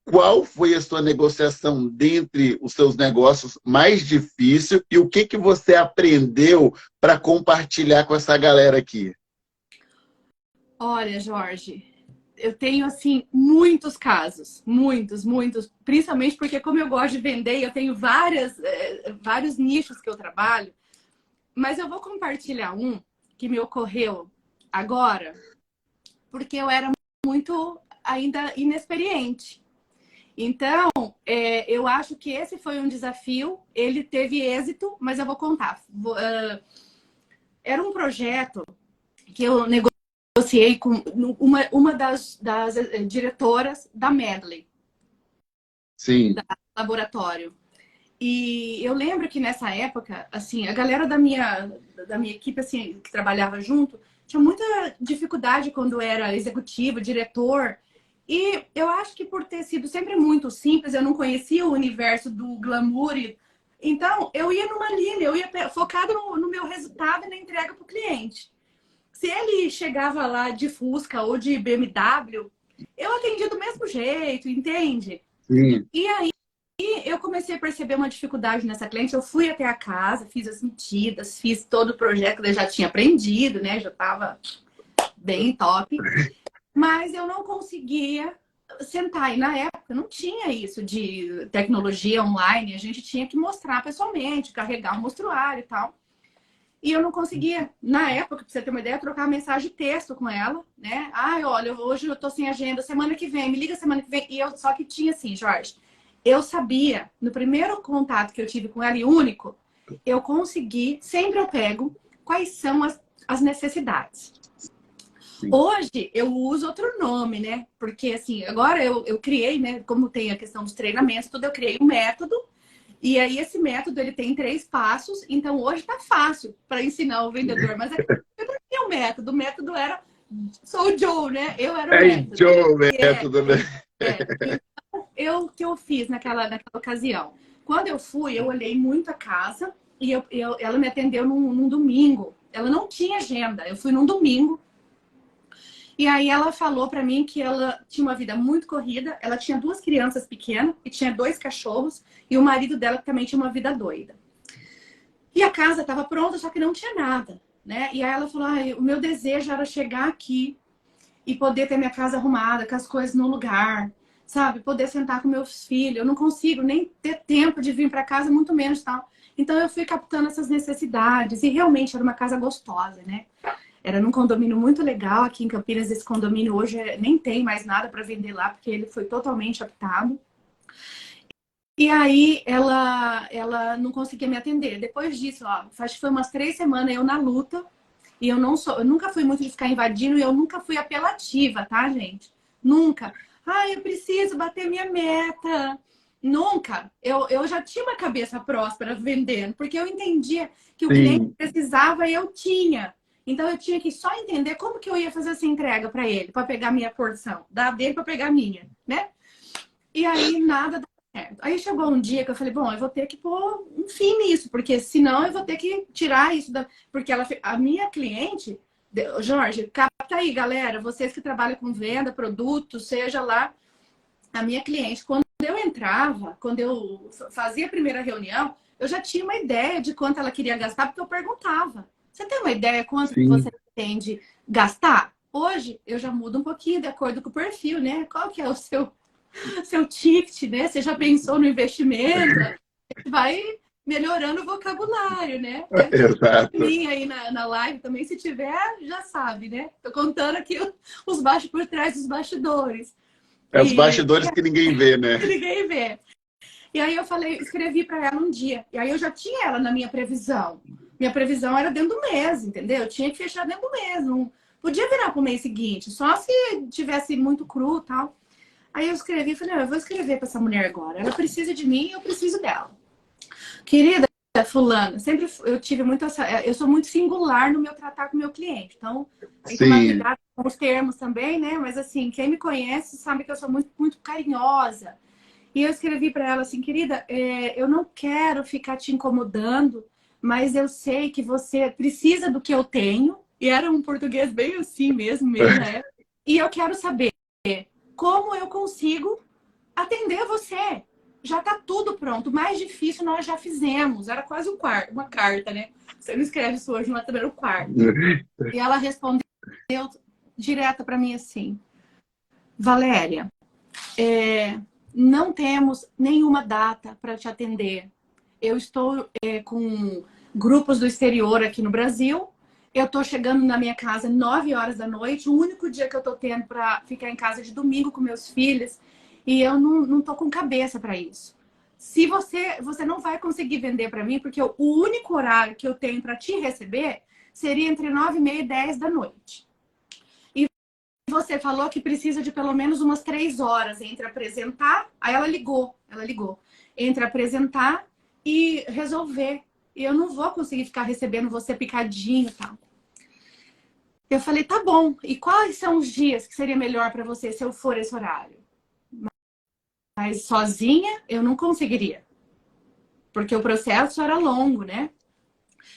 Qual foi a sua negociação dentre os seus negócios mais difícil e o que você aprendeu para compartilhar com essa galera aqui? Olha, Jorge, eu tenho, assim, muitos casos. Muitos. Principalmente porque, como eu gosto de vender, eu tenho vários nichos que eu trabalho. Mas eu vou compartilhar um que me ocorreu agora, porque eu era muito ainda inexperiente. Então, eu acho que esse foi um desafio. Ele teve êxito, mas eu vou contar. Era um projeto que eu negociei com uma das diretoras da Medley. Sim. Da laboratório. E eu lembro que nessa época, assim, a galera da minha equipe, assim, que trabalhava junto, tinha muita dificuldade quando era executivo, diretor. E eu acho que por ter sido sempre muito simples, eu não conhecia o universo do glamour. Então, eu ia numa linha, eu ia focado no meu resultado e na entrega para o cliente. Se ele chegava lá de Fusca ou de BMW, eu atendia do mesmo jeito, entende? Sim. E aí, eu comecei a perceber uma dificuldade nessa cliente. Eu fui até a casa, fiz as medidas, fiz todo o projeto que eu já tinha aprendido, né? Já estava bem top. Mas eu não conseguia sentar. E na época não tinha isso de tecnologia online. A gente tinha que mostrar pessoalmente, carregar o mostruário e tal. E eu não conseguia, na época, pra você ter uma ideia, trocar mensagem de texto com ela, né? Ai, olha, hoje eu tô sem agenda, semana que vem, me liga semana que vem. Só que tinha assim, Jorge, eu sabia, no primeiro contato que eu tive com ela, e único, eu consegui, sempre eu pego, quais são as necessidades. Sim. Hoje eu uso outro nome, né? Porque assim, agora eu criei, né? Como tem a questão dos treinamentos, tudo, eu criei um método. E aí esse método, ele tem 3 passos. Então hoje tá fácil para ensinar o vendedor. Mas eu não tinha o método era... Sou o Joe, né? Eu era o método. Joe o método, né? Então, o que eu fiz naquela ocasião? Quando eu fui, eu olhei muito a casa. E ela me atendeu num domingo. Ela não tinha agenda. Eu fui num domingo. E aí ela falou pra mim que ela tinha uma vida muito corrida, ela tinha 2 crianças pequenas e tinha 2 cachorros, e o marido dela também tinha uma vida doida. E a casa estava pronta, só que não tinha nada, né? E aí ela falou, o meu desejo era chegar aqui e poder ter minha casa arrumada, com as coisas no lugar, sabe? Poder sentar com meus filhos. Eu não consigo nem ter tempo de vir pra casa, muito menos tal. Então eu fui captando essas necessidades, e realmente era uma casa gostosa, né? Era num condomínio muito legal aqui em Campinas. Esse condomínio hoje nem tem mais nada para vender lá, porque ele foi totalmente habitado. E aí ela não conseguia me atender. Depois disso, acho que foi umas 3 semanas eu na luta. E eu nunca fui muito de ficar invadindo, e eu nunca fui apelativa, tá, gente? Nunca. Eu preciso bater minha meta. Nunca. Eu já tinha uma cabeça próspera vendendo, porque eu entendia que o cliente precisava e eu tinha. Então eu tinha que só entender como que eu ia fazer essa entrega para ele, para pegar minha porção, da dele para pegar a minha, né? E aí nada dava Aí chegou um dia que eu falei, bom, eu vou ter que pôr um fim nisso, porque senão eu vou ter que tirar isso da... Porque a minha cliente, Jorge, capta aí, galera, vocês que trabalham com venda, produto, seja lá, a minha cliente, quando eu entrava, quando eu fazia a primeira reunião, eu já tinha uma ideia de quanto ela queria gastar, porque eu perguntava. Você tem uma ideia quanto que Sim. você pretende gastar? Hoje, eu já mudo um pouquinho de acordo com o perfil, né? Qual que é o seu ticket, né? Você já pensou no investimento? Vai melhorando o vocabulário, né? Deve ter Exato. mim aí na live também, se tiver, já sabe, né? Tô contando aqui os baixos por trás dos bastidores. É os E bastidores que ninguém vê, né? ninguém vê. E aí eu falei, escrevi para ela um dia. E aí eu já tinha ela na minha previsão. Minha previsão era dentro do mês, entendeu? Eu tinha que fechar dentro do mês. Não podia virar para o mês seguinte, só se tivesse muito cru e tal. Aí eu escrevi, falei, eu vou escrever para essa mulher agora. Ela precisa de mim, eu preciso dela. Querida fulana, sempre eu tive muito essa... Eu sou muito singular no meu tratar com o meu cliente. Então, tem que tomar Sim. cuidado com os termos também, né? Mas assim, quem me conhece sabe que eu sou muito, muito carinhosa. E eu escrevi para ela assim, querida, eu não quero ficar te incomodando, mas eu sei que você precisa do que eu tenho. E era um português bem assim mesmo, né? E eu quero saber como eu consigo atender você. Já está tudo pronto. O mais difícil nós já fizemos. Era quase uma carta, né? Você não escreve isso hoje, mas também era um quarto. E ela respondeu direto para mim assim, Valéria, não temos nenhuma data para te atender. Eu estou com grupos do exterior aqui no Brasil. Eu estou chegando na minha casa 9 horas da noite. O único dia que eu estou tendo para ficar em casa de domingo com meus filhos. E eu não estou com cabeça para isso. Se você não vai conseguir vender para mim, porque o único horário que eu tenho para te receber seria entre 9h30 e 10 da noite. Você falou que precisa de pelo menos umas 3 horas entre apresentar. Aí ela ligou. Entre apresentar e resolver. E eu não vou conseguir ficar recebendo você picadinho e tal. Eu falei, tá bom. E quais são os dias que seria melhor para você se eu for esse horário? Mas sozinha eu não conseguiria. Porque o processo era longo, né?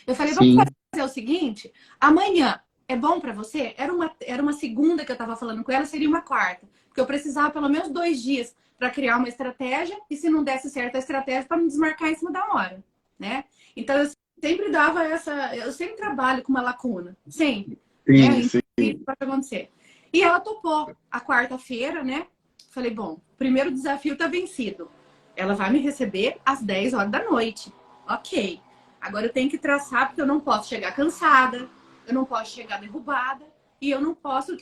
Eu falei, vamos Sim. fazer o seguinte, amanhã é bom para você? Era uma segunda que eu estava falando com ela, seria uma quarta. Porque eu precisava pelo menos 2 dias para criar uma estratégia e se não desse certo a estratégia, para me desmarcar em cima da hora, né? Então eu sempre dava essa... Eu sempre trabalho com uma lacuna, sempre. Sim, Né? sim. Isso pode acontecer. E ela topou a quarta-feira, né? Falei, bom, o primeiro desafio tá vencido. Ela vai me receber às 10 horas da noite. Ok. Agora eu tenho que traçar, porque eu não posso chegar cansada, eu não posso chegar derrubada e eu não posso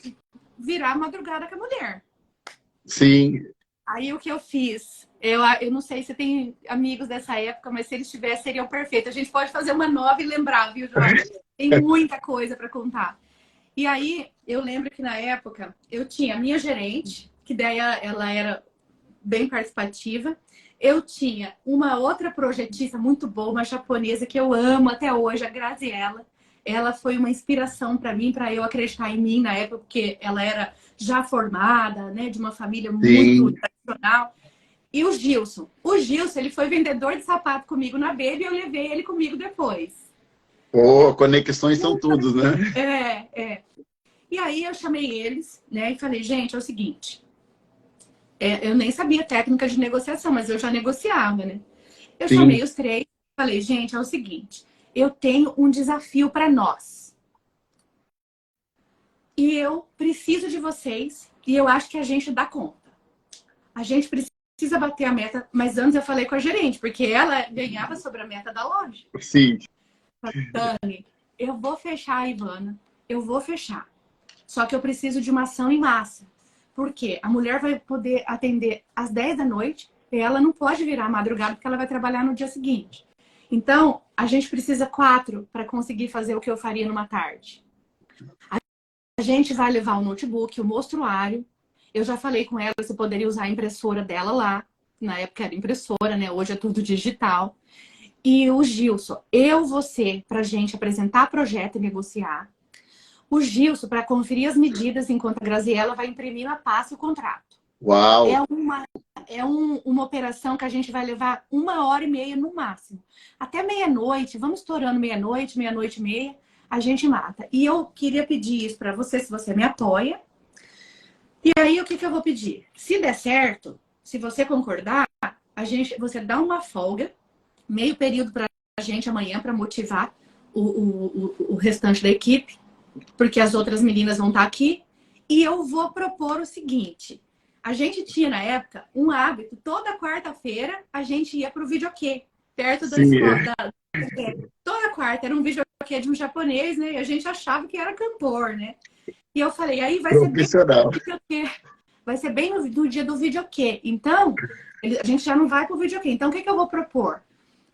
virar madrugada com a mulher. Sim. Aí o que eu fiz? Eu não sei se tem amigos dessa época, mas se eles tivessem, seriam perfeitos. A gente pode fazer uma nova e lembrar, viu, Jorge? Tem muita coisa para contar. E aí, eu lembro que na época, eu tinha a minha gerente, que daí ela era bem participativa. Eu tinha uma outra projetista muito boa, uma japonesa que eu amo até hoje, a Graziella. Ela foi uma inspiração para mim, para eu acreditar em mim na época, porque ela era já formada, né, de uma família muito Sim. tradicional. E o Gilson. O Gilson, ele foi vendedor de sapato comigo na Baby e eu levei ele comigo depois. Pô, conexões são tudo, né? É. E aí eu chamei eles, né, e falei, gente, é o seguinte, eu nem sabia técnica de negociação, mas eu já negociava, né? Eu chamei Sim. os 3, falei, gente, é o seguinte, eu tenho um desafio para nós. E eu preciso de vocês e eu acho que a gente dá conta. A gente precisa bater a meta, mas antes eu falei com a gerente, porque ela ganhava sobre a meta da loja. Sim. Dani, eu vou fechar a Ivana, eu vou fechar. Só que eu preciso de uma ação em massa. Por quê? A mulher vai poder atender às 10 da noite e ela não pode virar madrugada porque ela vai trabalhar no dia seguinte. Então, a gente precisa 4 para conseguir fazer o que eu faria numa tarde. A gente vai levar o notebook, o mostruário. Eu já falei com ela se poderia usar a impressora dela lá. Na época era impressora, né? Hoje é tudo digital. E o Gilson, você, pra gente apresentar projeto e negociar. O Gilson, para conferir as medidas enquanto a Graziella vai imprimir na pasta e o contrato. Uau! Uma operação que a gente vai levar 1h30 no máximo. Até meia-noite, vamos estourando meia-noite, meia-noite e meia, a gente mata. E eu queria pedir isso para você, se você me apoia. E aí, o que eu vou pedir? Se der certo, se você concordar, você dá uma folga, meio período para a gente amanhã, para motivar o restante da equipe, porque as outras meninas vão estar aqui. E eu vou propor o seguinte: a gente tinha, na época, um hábito, toda quarta-feira a gente ia para o videokê, perto da escola. Toda quarta era um videokê de um japonês, né? E a gente achava que era cantor, né? E eu falei, aí vai ser bem no videokê. Vai ser bem no dia do videokê. Então, a gente já não vai para o videokê. Então, o que eu vou propor?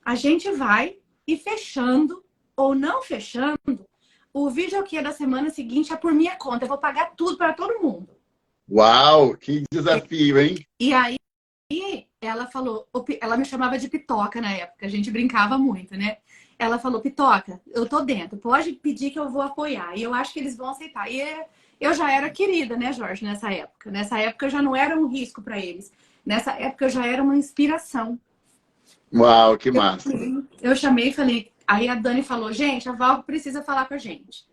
A gente vai e fechando ou não fechando, o videokê da semana seguinte é por minha conta. Eu vou pagar tudo para todo mundo. Uau, que desafio, hein? E aí, ela falou, ela me chamava de Pitoca na época, a gente brincava muito, né? Ela falou, Pitoca, eu tô dentro, pode pedir que eu vou apoiar. E eu acho que eles vão aceitar. E eu já era querida, né, Jorge, nessa época. Nessa época eu já não era um risco para eles. Nessa época eu já era uma inspiração. Uau, que massa. Eu chamei e falei, aí a Dani falou, gente, a Val precisa falar com a gente.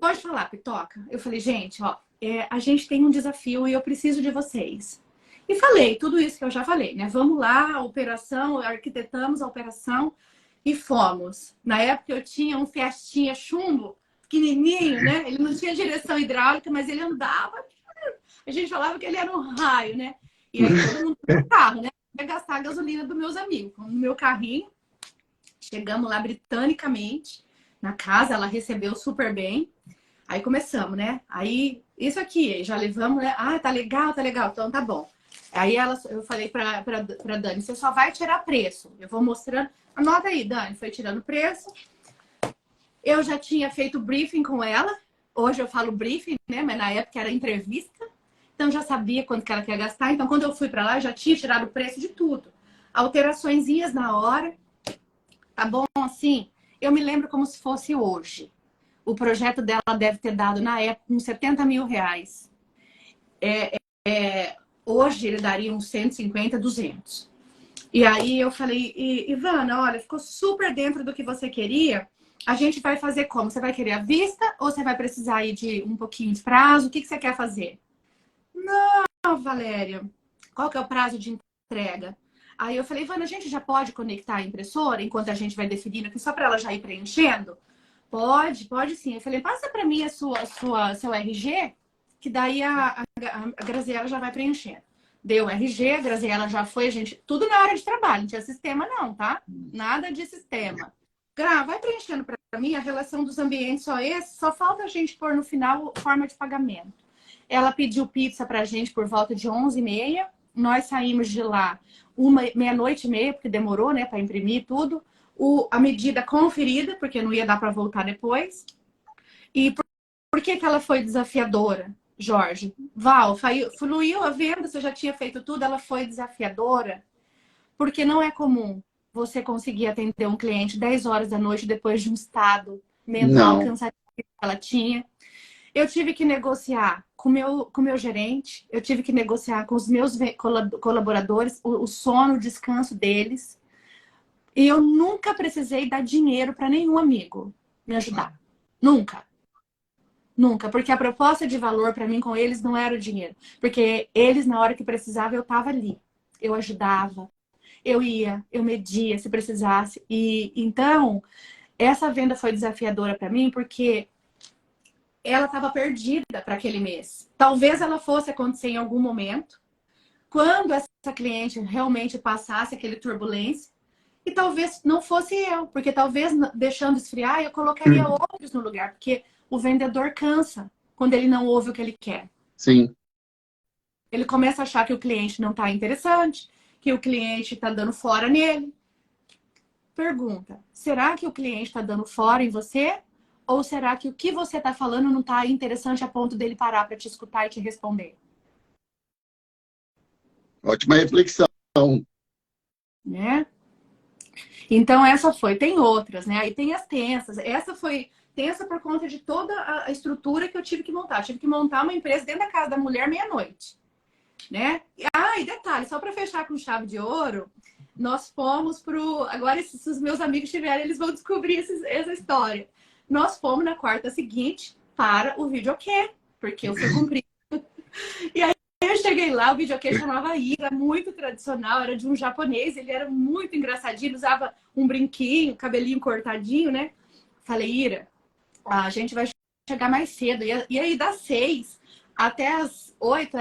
Pode falar, Pitoca? Eu falei, gente, ó, a gente tem um desafio e eu preciso de vocês. E falei tudo isso que eu já falei, né? Vamos lá, a operação, arquitetamos a operação e fomos. Na época eu tinha um Fiestinha chumbo, pequenininho, né? Ele não tinha direção hidráulica, mas ele andava. A gente falava que ele era um raio, né? E aí todo mundo no carro, né? Ia gastar a gasolina dos meus amigos. No meu carrinho, chegamos lá britanicamente, na casa, ela recebeu super bem. Aí começamos, né? Aí, isso aqui, já levamos, né? Ah, tá legal, então tá bom. Aí eu falei pra Dani, você só vai tirar preço. Eu vou mostrando. Anota aí, Dani, foi tirando preço. Eu já tinha feito briefing com ela. Hoje eu falo briefing, né? Mas na época era entrevista. Então já sabia quanto que ela quer gastar. Então quando eu fui pra lá, eu já tinha tirado o preço de tudo. Alteraçõezinhas na hora. Tá bom? Assim, eu me lembro como se fosse hoje. O projeto dela deve ter dado, na época, uns 70 mil reais. Hoje ele daria uns 150, 200. E aí eu falei, Ivana, olha, ficou super dentro do que você queria. A gente vai fazer como? Você vai querer à vista ou você vai precisar aí de um pouquinho de prazo? O que você quer fazer? Não, Valéria. Qual que é o prazo de entrega? Aí eu falei, Ivana, a gente já pode conectar a impressora enquanto a gente vai definindo aqui, só para ela já ir preenchendo? Pode sim. Eu falei, passa para mim seu RG, que daí a Graziela já vai preenchendo. Deu o RG, a Graziela já foi, a gente... Tudo na hora de trabalho, não tinha sistema não, tá? Nada de sistema. Vai preenchendo para mim a relação dos ambientes, só falta a gente pôr no final forma de pagamento. Ela pediu pizza pra gente por volta de 11h30. Nós saímos de lá meia-noite e meia, porque demorou, né, para imprimir tudo. A medida conferida, porque não ia dar para voltar depois. E por que ela foi desafiadora, Jorge? Val, fluiu a venda, você já tinha feito tudo, ela foi desafiadora, porque não é comum você conseguir atender um cliente 10 horas da noite depois de um estado mental cansativo que ela tinha. Eu tive que negociar com o meu gerente, eu tive que negociar com os meus colaboradores, o sono, o descanso deles. E eu nunca precisei dar dinheiro para nenhum amigo me ajudar. Nunca. Nunca. Porque a proposta de valor para mim com eles não era o dinheiro. Porque eles, na hora que precisava, eu estava ali. Eu ajudava. Eu ia, eu media se precisasse. E então, essa venda foi desafiadora para mim porque ela estava perdida para aquele mês. Talvez ela fosse acontecer em algum momento, quando essa cliente realmente passasse aquele turbulência. E talvez não fosse eu, porque talvez deixando esfriar, eu colocaria outros no lugar, porque o vendedor cansa quando ele não ouve o que ele quer. Sim. Ele começa a achar que o cliente não está interessante, que o cliente está dando fora nele. Pergunta, será que o cliente está dando fora em você? Ou será que o que você está falando não está interessante a ponto dele parar para te escutar e te responder? Ótima reflexão. Né? Então, essa foi. Tem outras, né? Aí tem as tensas. Essa foi tensa por conta de toda a estrutura que eu tive que montar. Eu tive que montar uma empresa dentro da casa da mulher meia-noite. né? E detalhe, só para fechar com chave de ouro, nós fomos pro... Agora, se os meus amigos tiverem, eles vão descobrir essa história. Nós fomos na quarta seguinte para o videokê, porque eu fui cumprir. E aí eu cheguei lá, o videokê chamava Ira, muito tradicional, era de um japonês, ele era muito engraçadinho, usava um brinquinho, cabelinho cortadinho, né? Falei, Ira, a gente vai chegar mais cedo. E aí, das 6 até as 8,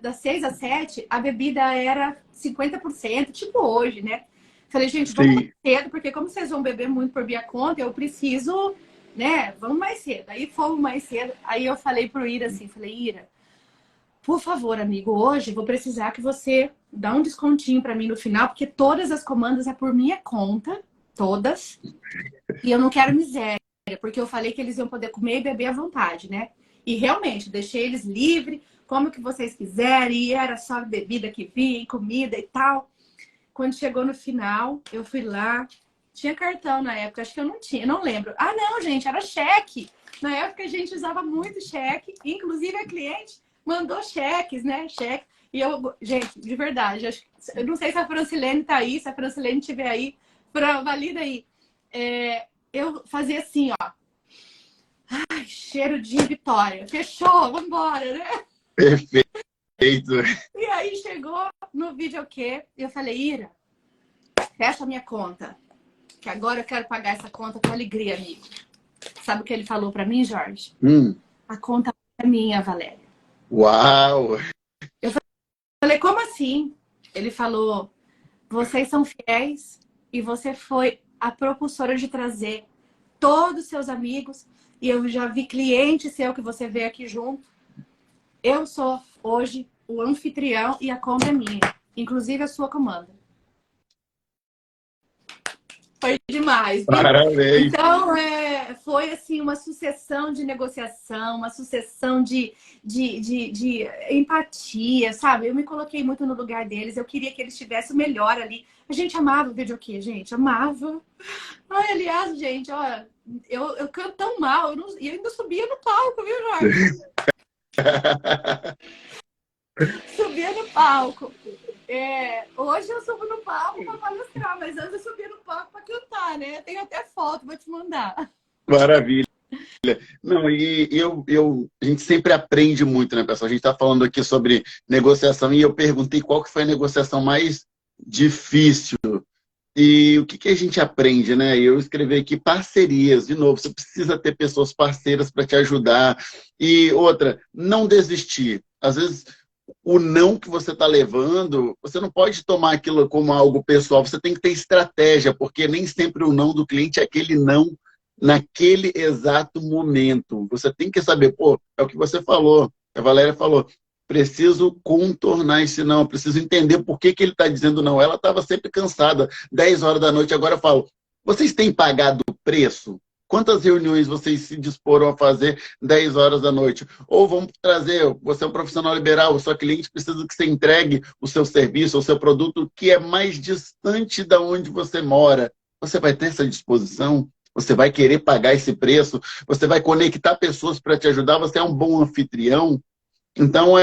das 6 às 7, a bebida era 50%, tipo hoje, né? Falei, gente, vamos mais cedo, porque como vocês vão beber muito por minha conta, eu preciso, né? Vamos mais cedo. Aí fomos mais cedo. Aí eu falei pro Ira assim, falei, Ira, por favor, amigo, hoje vou precisar que você dá um descontinho para mim no final, porque todas as comandas é por minha conta, todas, e eu não quero miséria, porque eu falei que eles iam poder comer e beber à vontade, né? E realmente, deixei eles livres, como que vocês quiserem, e era só bebida que vinha, comida e tal. Quando chegou no final, eu fui lá, tinha cartão na época, acho que eu não tinha, não lembro. Ah, não, gente, era cheque. Na época a gente usava muito cheque, inclusive a cliente mandou cheques, né? Cheque. E eu, gente, de verdade, eu não sei se a Francilene tá aí, se a Francilene estiver aí, valida aí. Eu fazia assim, ó. Ai, cheiro de vitória. Fechou, vambora, né? Perfeito. E aí chegou no videokê e eu falei, Ira, fecha a minha conta, que agora eu quero pagar essa conta com alegria, amigo. Sabe o que ele falou pra mim, Jorge? A conta é minha, Valéria. Uau! Eu falei, como assim? Ele falou, vocês são fiéis e você foi a propulsora de trazer todos os seus amigos e eu já vi cliente seu que você vê aqui junto. Eu sou hoje o anfitrião e a conta é minha, inclusive a sua comanda. Foi demais, viu? Parabéns! Então, foi assim uma sucessão de negociação, uma sucessão de empatia, sabe? Eu me coloquei muito no lugar deles, eu queria que eles tivessem o melhor ali. A gente amava o videokê, gente, amava. Ai, aliás, gente, ó, eu canto tão mal, e eu ainda subia no palco, viu, Jorge? Subia no palco. Hoje eu subo no palco para palestrar, mas antes eu subia no palco para cantar, né? Tenho até foto, vou te mandar. Maravilha. Não, a gente sempre aprende muito, né, pessoal? A gente está falando aqui sobre negociação e eu perguntei qual que foi a negociação mais difícil. E o que a gente aprende, né? Eu escrevi aqui parcerias, de novo, você precisa ter pessoas parceiras para te ajudar. E outra, não desistir. Às vezes, o não que você está levando, você não pode tomar aquilo como algo pessoal, você tem que ter estratégia, porque nem sempre o não do cliente é aquele não naquele exato momento. Você tem que saber, pô, é o que você falou, a Valéria falou, preciso contornar esse não, preciso entender por que ele está dizendo não. Ela estava sempre cansada, 10 horas da noite, agora eu falo, vocês têm pagado o preço? Quantas reuniões vocês se disporam a fazer 10 horas da noite? Ou vamos trazer, você é um profissional liberal, o seu cliente precisa que você entregue o seu serviço, o seu produto que é mais distante da onde você mora. Você vai ter essa disposição? Você vai querer pagar esse preço? Você vai conectar pessoas para te ajudar? Você é um bom anfitrião? Então,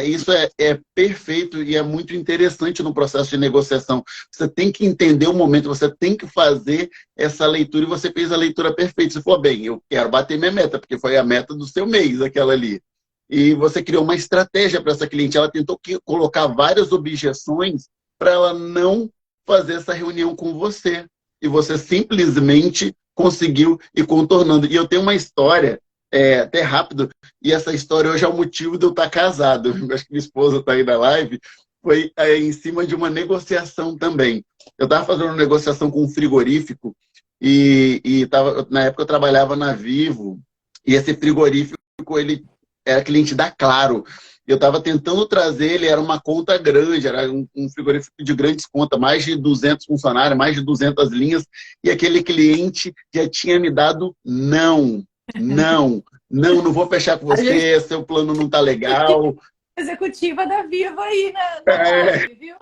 isso é perfeito e é muito interessante no processo de negociação. Você tem que entender o momento, você tem que fazer essa leitura e você fez a leitura perfeita. Você falou, bem, eu quero bater minha meta, porque foi a meta do seu mês, aquela ali. E você criou uma estratégia para essa cliente. Ela tentou colocar várias objeções para ela não fazer essa reunião com você. E você simplesmente conseguiu ir contornando. E eu tenho uma história até rápido, e essa história hoje é o motivo de eu estar casado. Eu acho que minha esposa está aí na live, foi em cima de uma negociação também. Eu estava fazendo uma negociação com um frigorífico, na época eu trabalhava na Vivo, e esse frigorífico, ele era cliente da Claro. Eu estava tentando trazer, ele era uma conta grande, era um frigorífico de grandes contas, mais de 200 funcionários, mais de 200 linhas, e aquele cliente já tinha me dado não. Não vou fechar com você, seu plano não tá legal. Executiva da Vivo aí na live, viu?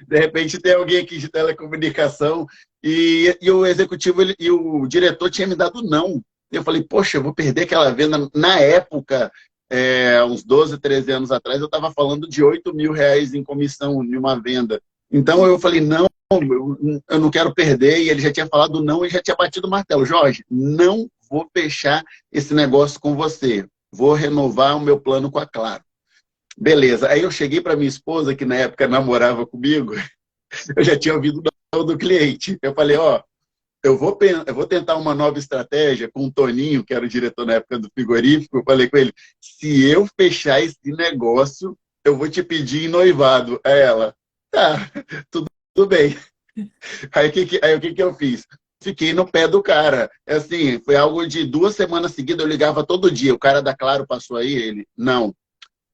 De repente tem alguém aqui de telecomunicação e o executivo e o diretor tinha me dado não. Eu falei, poxa, eu vou perder aquela venda. Na época, uns 12, 13 anos atrás, eu estava falando de R$ 8.000 em comissão em uma venda. Então eu falei, não, eu não quero perder, e ele já tinha falado não e já tinha batido o martelo. Jorge, não vou fechar esse negócio com você. Vou renovar o meu plano com a Claro. Beleza. Aí eu cheguei para minha esposa, que na época namorava comigo, eu já tinha ouvido o não do cliente. Eu falei, ó, eu vou tentar uma nova estratégia com o Toninho, que era o diretor na época do frigorífico. Eu falei com ele, se eu fechar esse negócio, eu vou te pedir em noivado. Aí ela, tá, tudo bem. Aí o que que eu fiz? Fiquei no pé do cara. Assim, foi algo de 2 semanas seguidas, eu ligava todo dia. O cara da Claro passou aí? Ele, não.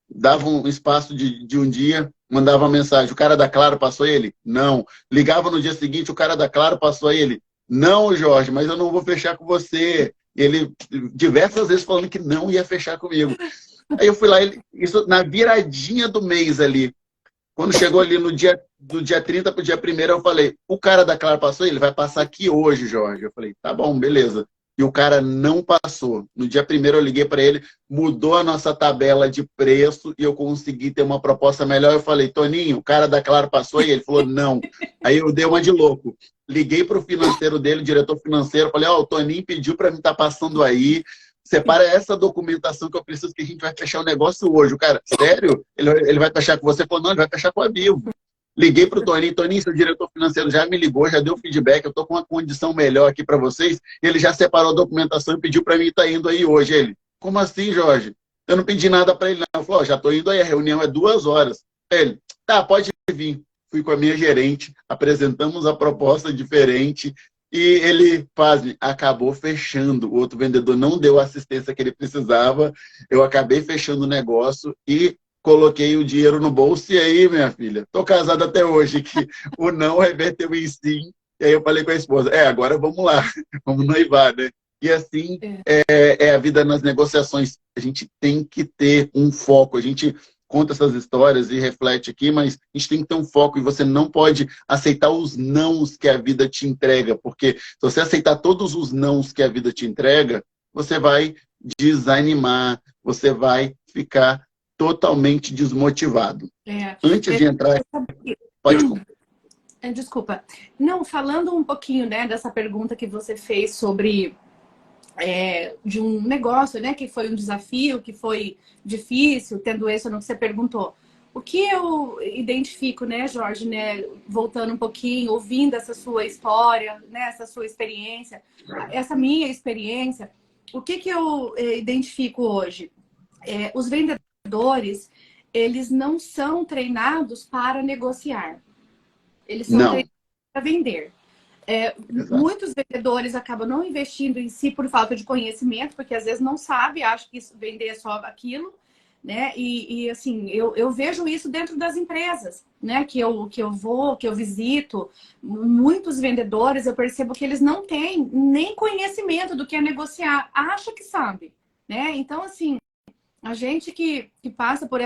Dava um espaço de um dia, mandava uma mensagem. O cara da Claro passou ele? Não. Ligava no dia seguinte, o cara da Claro passou ele? Não, Jorge, mas eu não vou fechar com você. Ele diversas vezes falando que não ia fechar comigo. Aí eu fui lá, isso na viradinha do mês ali. Quando chegou ali do dia 30 para o dia 1º, eu falei, o cara da Claro passou? Ele vai passar aqui hoje, Jorge. Eu falei, tá bom, beleza. E o cara não passou. No dia 1º eu liguei para ele, mudou a nossa tabela de preço e eu consegui ter uma proposta melhor. Eu falei, Toninho, o cara da Claro passou? E ele falou, não. Aí eu dei uma de louco. Liguei para o financeiro dele, o diretor financeiro, falei, ó, o Toninho pediu para mim estar passando aí. Separa essa documentação que eu preciso, que a gente vai fechar o negócio hoje. O cara, sério? Ele vai fechar com você? Falou, não, ele vai fechar com a Vivo. Liguei para o Toninho, Toninho, seu diretor financeiro já me ligou, já deu feedback, eu estou com uma condição melhor aqui para vocês. Ele já separou a documentação e pediu para mim estar indo aí hoje. Ele, como assim, Jorge? Eu não pedi nada para ele, não. Eu falei, ó, já estou indo aí, a reunião é 2 horas. Ele, tá, pode vir. Fui com a minha gerente, apresentamos a proposta diferente, e ele, pasme, acabou fechando. O outro vendedor não deu a assistência que ele precisava. Eu acabei fechando o negócio e coloquei o dinheiro no bolso. E aí, minha filha, tô casado até hoje, que o não reverteu em sim. E aí eu falei com a esposa, agora vamos lá, vamos noivar, né? E assim é a vida nas negociações. A gente tem que ter um foco. A gente conta essas histórias e reflete aqui, mas a gente tem que ter um foco e você não pode aceitar os nãos que a vida te entrega, porque se você aceitar todos os nãos que a vida te entrega, você vai desanimar, você vai ficar totalmente desmotivado. Antes de entrar... Pode... Desculpa. Não, falando um pouquinho, né, dessa pergunta que você fez sobre... de um negócio, né, que foi um desafio, que foi difícil, tendo esse no que você perguntou. O que eu identifico, né, Jorge, né, voltando um pouquinho, ouvindo essa sua história, né, essa sua experiência, essa minha experiência, o que eu identifico hoje? Os vendedores, eles não são treinados para negociar. Eles são treinados para vender. Muitos vendedores acabam não investindo em si por falta de conhecimento, porque às vezes não sabe, acha que vender é só aquilo, né? E assim, eu vejo isso dentro das empresas, né? Que eu visito, muitos vendedores, eu percebo que eles não têm nem conhecimento do que é negociar, acha que sabe, né? Então, assim, a gente que passa por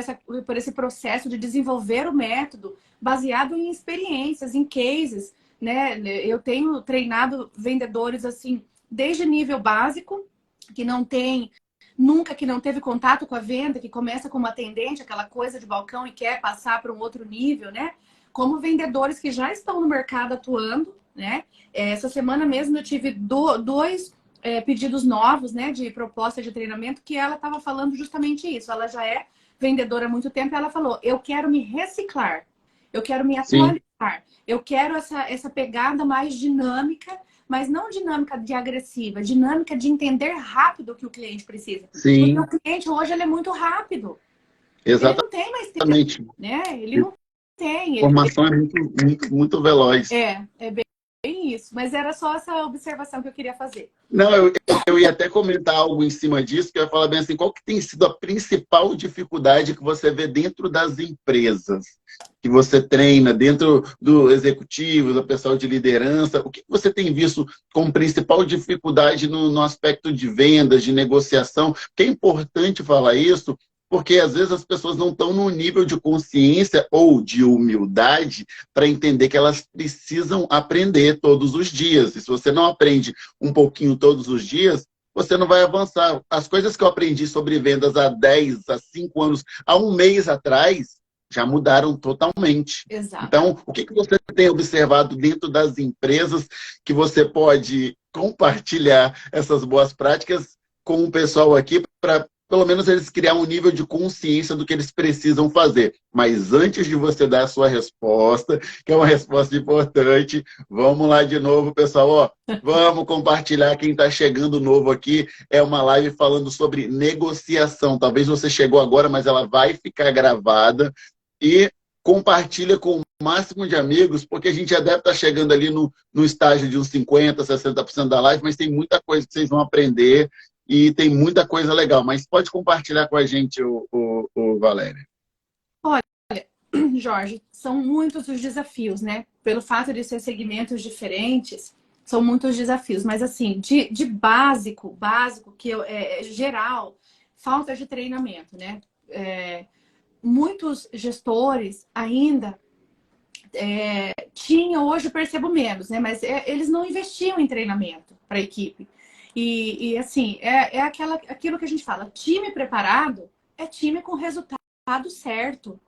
esse processo de desenvolver o método baseado em experiências, em cases, né? Eu tenho treinado vendedores assim, desde nível básico, que não teve contato com a venda, que começa como atendente, aquela coisa de balcão e quer passar para um outro nível, né? Como vendedores que já estão no mercado atuando, né? Essa semana mesmo eu tive dois pedidos novos, né, de proposta de treinamento, que ela estava falando justamente isso. Ela já é vendedora há muito tempo e ela falou, eu quero me reciclar, eu quero me atualizar. Sim. Eu quero essa pegada mais dinâmica, mas não dinâmica de agressiva, dinâmica de entender rápido o que o cliente precisa. Sim. Porque o cliente hoje ele é muito rápido. Exatamente. Ele não tem mais tempo, né? Ele não tem. A informação é muito veloz. É bem isso. Mas era só essa observação que eu queria fazer. Não, eu ia até comentar algo em cima disso, que eu ia falar bem assim, qual que tem sido a principal dificuldade que você vê dentro das empresas? Que você treina dentro do executivo, do pessoal de liderança, o que você tem visto como principal dificuldade no aspecto de vendas, de negociação? Que é importante falar isso, porque às vezes as pessoas não estão no nível de consciência ou de humildade para entender que elas precisam aprender todos os dias. E se você não aprende um pouquinho todos os dias, você não vai avançar. As coisas que eu aprendi sobre vendas há 10, há 5 anos, há um mês atrás, já mudaram totalmente. Exato. Então, o que você tem observado dentro das empresas que você pode compartilhar essas boas práticas com o pessoal aqui para, pelo menos, eles criar um nível de consciência do que eles precisam fazer. Mas antes de você dar a sua resposta, que é uma resposta importante, vamos lá de novo, pessoal. Ó, vamos compartilhar quem está chegando novo aqui. É uma live falando sobre negociação. Talvez você chegou agora, mas ela vai ficar gravada. E compartilha com o máximo de amigos, porque a gente já deve estar chegando ali no estágio de uns 50%, 60% da live, mas tem muita coisa que vocês vão aprender e tem muita coisa legal. Mas pode compartilhar com a gente, o Valério. Olha, Jorge, são muitos os desafios, né? Pelo fato de ser segmentos diferentes, são muitos desafios. Mas, assim, de básico, que é geral, falta de treinamento, né? Muitos gestores ainda tinham, hoje eu percebo menos, né? Mas eles não investiam em treinamento para a equipe. E assim, aquilo que a gente fala, time preparado é time com resultado certo.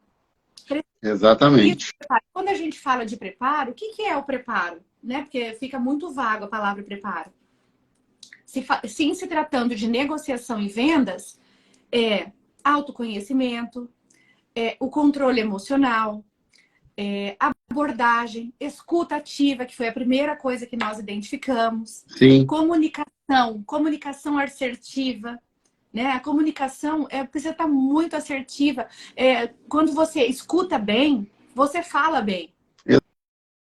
Exatamente. Quando a gente fala de preparo, o que é o preparo? Né? Porque fica muito vago a palavra preparo. Sim, se tratando de negociação e vendas, autoconhecimento, o controle emocional, abordagem, escuta ativa, que foi a primeira coisa que nós identificamos. Sim. Comunicação assertiva. Né? A comunicação precisa estar muito assertiva. Quando você escuta bem, você fala bem.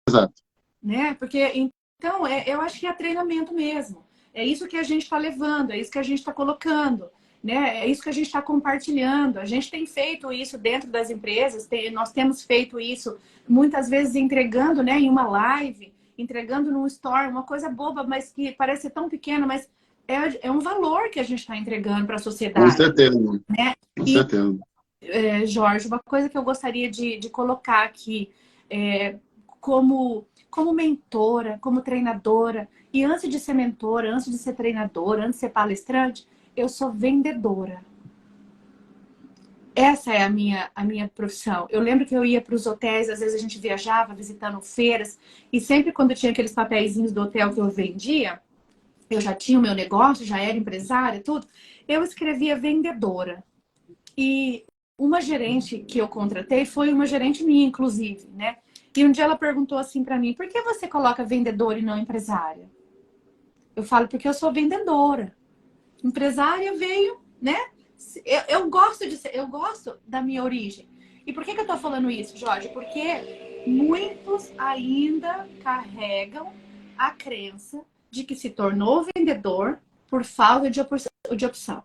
Exato. Né? Porque, então, eu acho que é treinamento mesmo. É isso que a gente está levando, é isso que a gente está colocando. Né? É isso que a gente está compartilhando. A gente tem feito isso dentro das empresas, nós temos feito isso muitas vezes entregando, né, em uma live, entregando num store, uma coisa boba, mas que parece tão pequena, mas é um valor que a gente está entregando para a sociedade. Com certeza. Né? Com certeza. Jorge, uma coisa que eu gostaria de colocar aqui, como mentora, como treinadora, e antes de ser mentora, antes de ser treinadora, antes de ser palestrante, eu sou vendedora. Essa é a minha profissão. Eu lembro que eu ia para os hotéis, às vezes a gente viajava visitando feiras, e sempre quando tinha aqueles papeizinhos do hotel que eu vendia, eu já tinha o meu negócio, já era empresária, tudo, eu escrevia vendedora. E uma gerente que eu contratei foi uma gerente minha, inclusive, né? E um dia ela perguntou assim para mim, por que você coloca vendedora e não empresária? Eu falo, porque eu sou vendedora. Empresária veio, né? Eu gosto da minha origem. E por que eu tô falando isso, Jorge? Porque muitos ainda carregam a crença de que se tornou vendedor por falta de opção.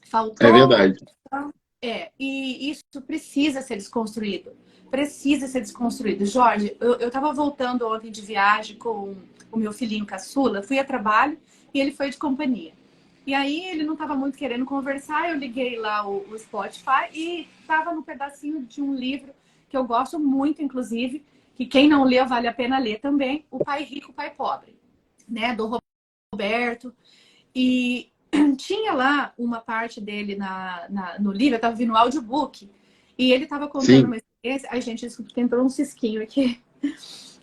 Faltou. É verdade. E isso precisa ser desconstruído. Precisa ser desconstruído. Jorge, eu tava voltando ontem de viagem com o meu filhinho caçula, fui a trabalho e ele foi de companhia. E aí ele não estava muito querendo conversar, eu liguei lá o Spotify e estava no pedacinho de um livro que eu gosto muito, inclusive, que quem não leu vale a pena ler também, O Pai Rico, Pai Pobre, né, do Roberto. E tinha lá uma parte dele no livro, eu estava vendo o audiobook, e ele estava contando uma experiência. Ai, gente, desculpa, entrou um cisquinho aqui.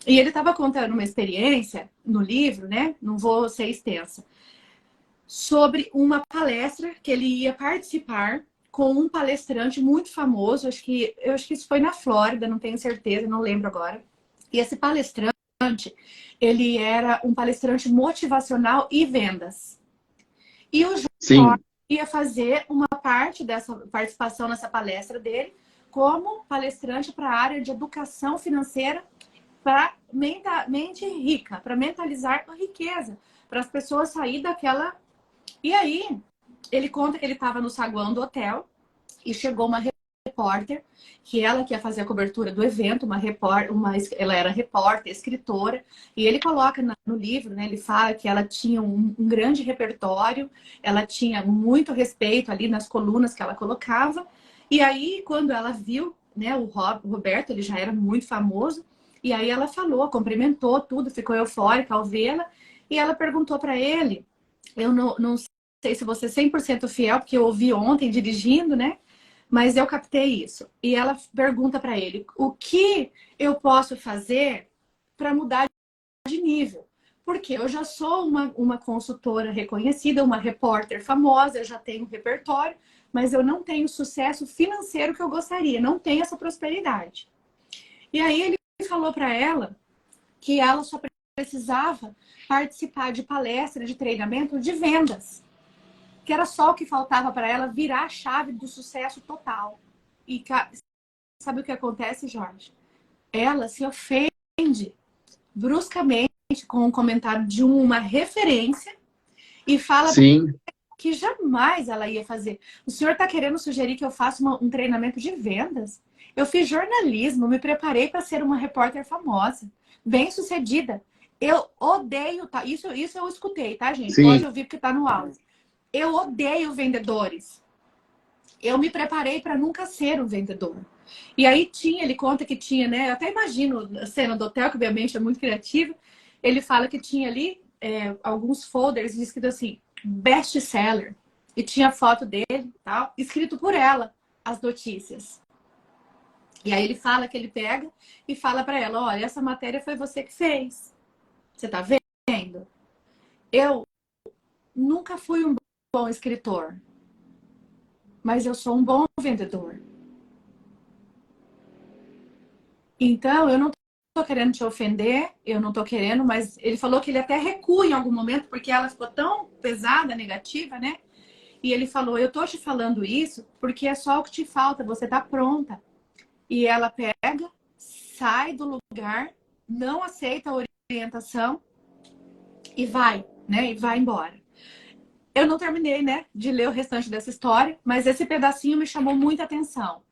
E ele estava contando uma experiência no livro, né? Não vou ser extensa, sobre uma palestra que ele ia participar com um palestrante muito famoso. Eu acho que isso foi na Flórida, não tenho certeza, não lembro agora. E esse palestrante, ele era um palestrante motivacional e vendas. E o Jorge ia fazer uma parte dessa participação nessa palestra dele como palestrante para a área de educação financeira para mente rica, para mentalizar a riqueza, para as pessoas sair daquela... E aí, ele conta que ele estava no saguão do hotel e chegou uma repórter, que ela que ia fazer a cobertura do evento, ela era repórter, escritora, e ele coloca no livro, né, ele fala que ela tinha um grande repertório, ela tinha muito respeito ali nas colunas que ela colocava, e aí quando ela viu, né, o Roberto, ele já era muito famoso, e aí ela falou, cumprimentou tudo, ficou eufórica ao vê-la, e ela perguntou para ele Eu não sei se você é 100% fiel, porque eu ouvi ontem dirigindo, né? Mas eu captei isso. E ela pergunta para ele: o que eu posso fazer para mudar de nível? Porque eu já sou uma consultora reconhecida, uma repórter famosa, eu já tenho um repertório, mas eu não tenho o sucesso financeiro que eu gostaria, não tenho essa prosperidade. E aí ele falou para ela que ela só precisava participar de palestra, de treinamento de vendas, que era só o que faltava para ela virar a chave do sucesso total. E sabe o que acontece, Jorge? Ela se ofende bruscamente com um comentário de uma referência e fala Sim, que jamais ela ia fazer. O senhor está querendo sugerir que eu faça um treinamento de vendas? Eu fiz jornalismo, me preparei para ser uma repórter famosa, bem-sucedida. Eu odeio, tá? Isso eu escutei, tá, gente? Pode sim. ouvir porque tá no áudio. Eu odeio vendedores. Eu me preparei para nunca ser um vendedor. E aí ele conta que tinha, né? Eu até imagino a cena do hotel, que obviamente é muito criativa. Ele fala que tinha ali alguns folders escrito assim, best seller. E tinha foto dele, tal, escrito por ela, as notícias. E aí ele fala que ele pega e fala para ela: olha, essa matéria foi você que fez. Você tá vendo? Eu nunca fui um bom escritor, mas eu sou um bom vendedor. Então, eu não tô querendo te ofender, eu não tô querendo, mas ele falou que ele até recua em algum momento, porque ela ficou tão pesada, negativa, né? E ele falou: eu tô te falando isso porque é só o que te falta, você tá pronta. E ela pega, sai do lugar, não aceita a orientação e vai, né? E vai embora. Eu não terminei, né, de ler o restante dessa história, mas esse pedacinho me chamou muita atenção.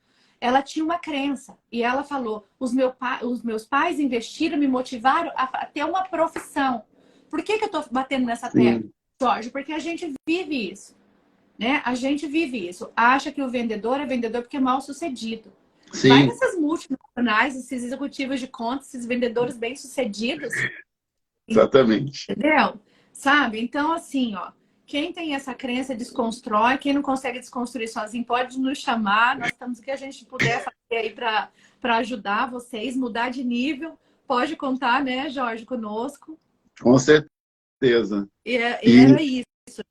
Ela tinha uma crença e ela falou: os meus pais investiram, me motivaram a ter uma profissão. Por que eu estou batendo nessa tecla, Sim, Jorge? Porque a gente vive isso, né? A gente vive isso. Acha que o vendedor é vendedor porque é mal sucedido. Vai sim, nessas multinacionais, esses executivos de contas, esses vendedores bem-sucedidos, exatamente. entendeu? Sabe? Então, assim, ó, quem tem essa crença desconstrói, quem não consegue desconstruir sozinho pode nos chamar, nós estamos o que a gente puder fazer aí para ajudar vocês, mudar de nível, pode contar, né, Jorge, conosco. Com certeza. E E, era isso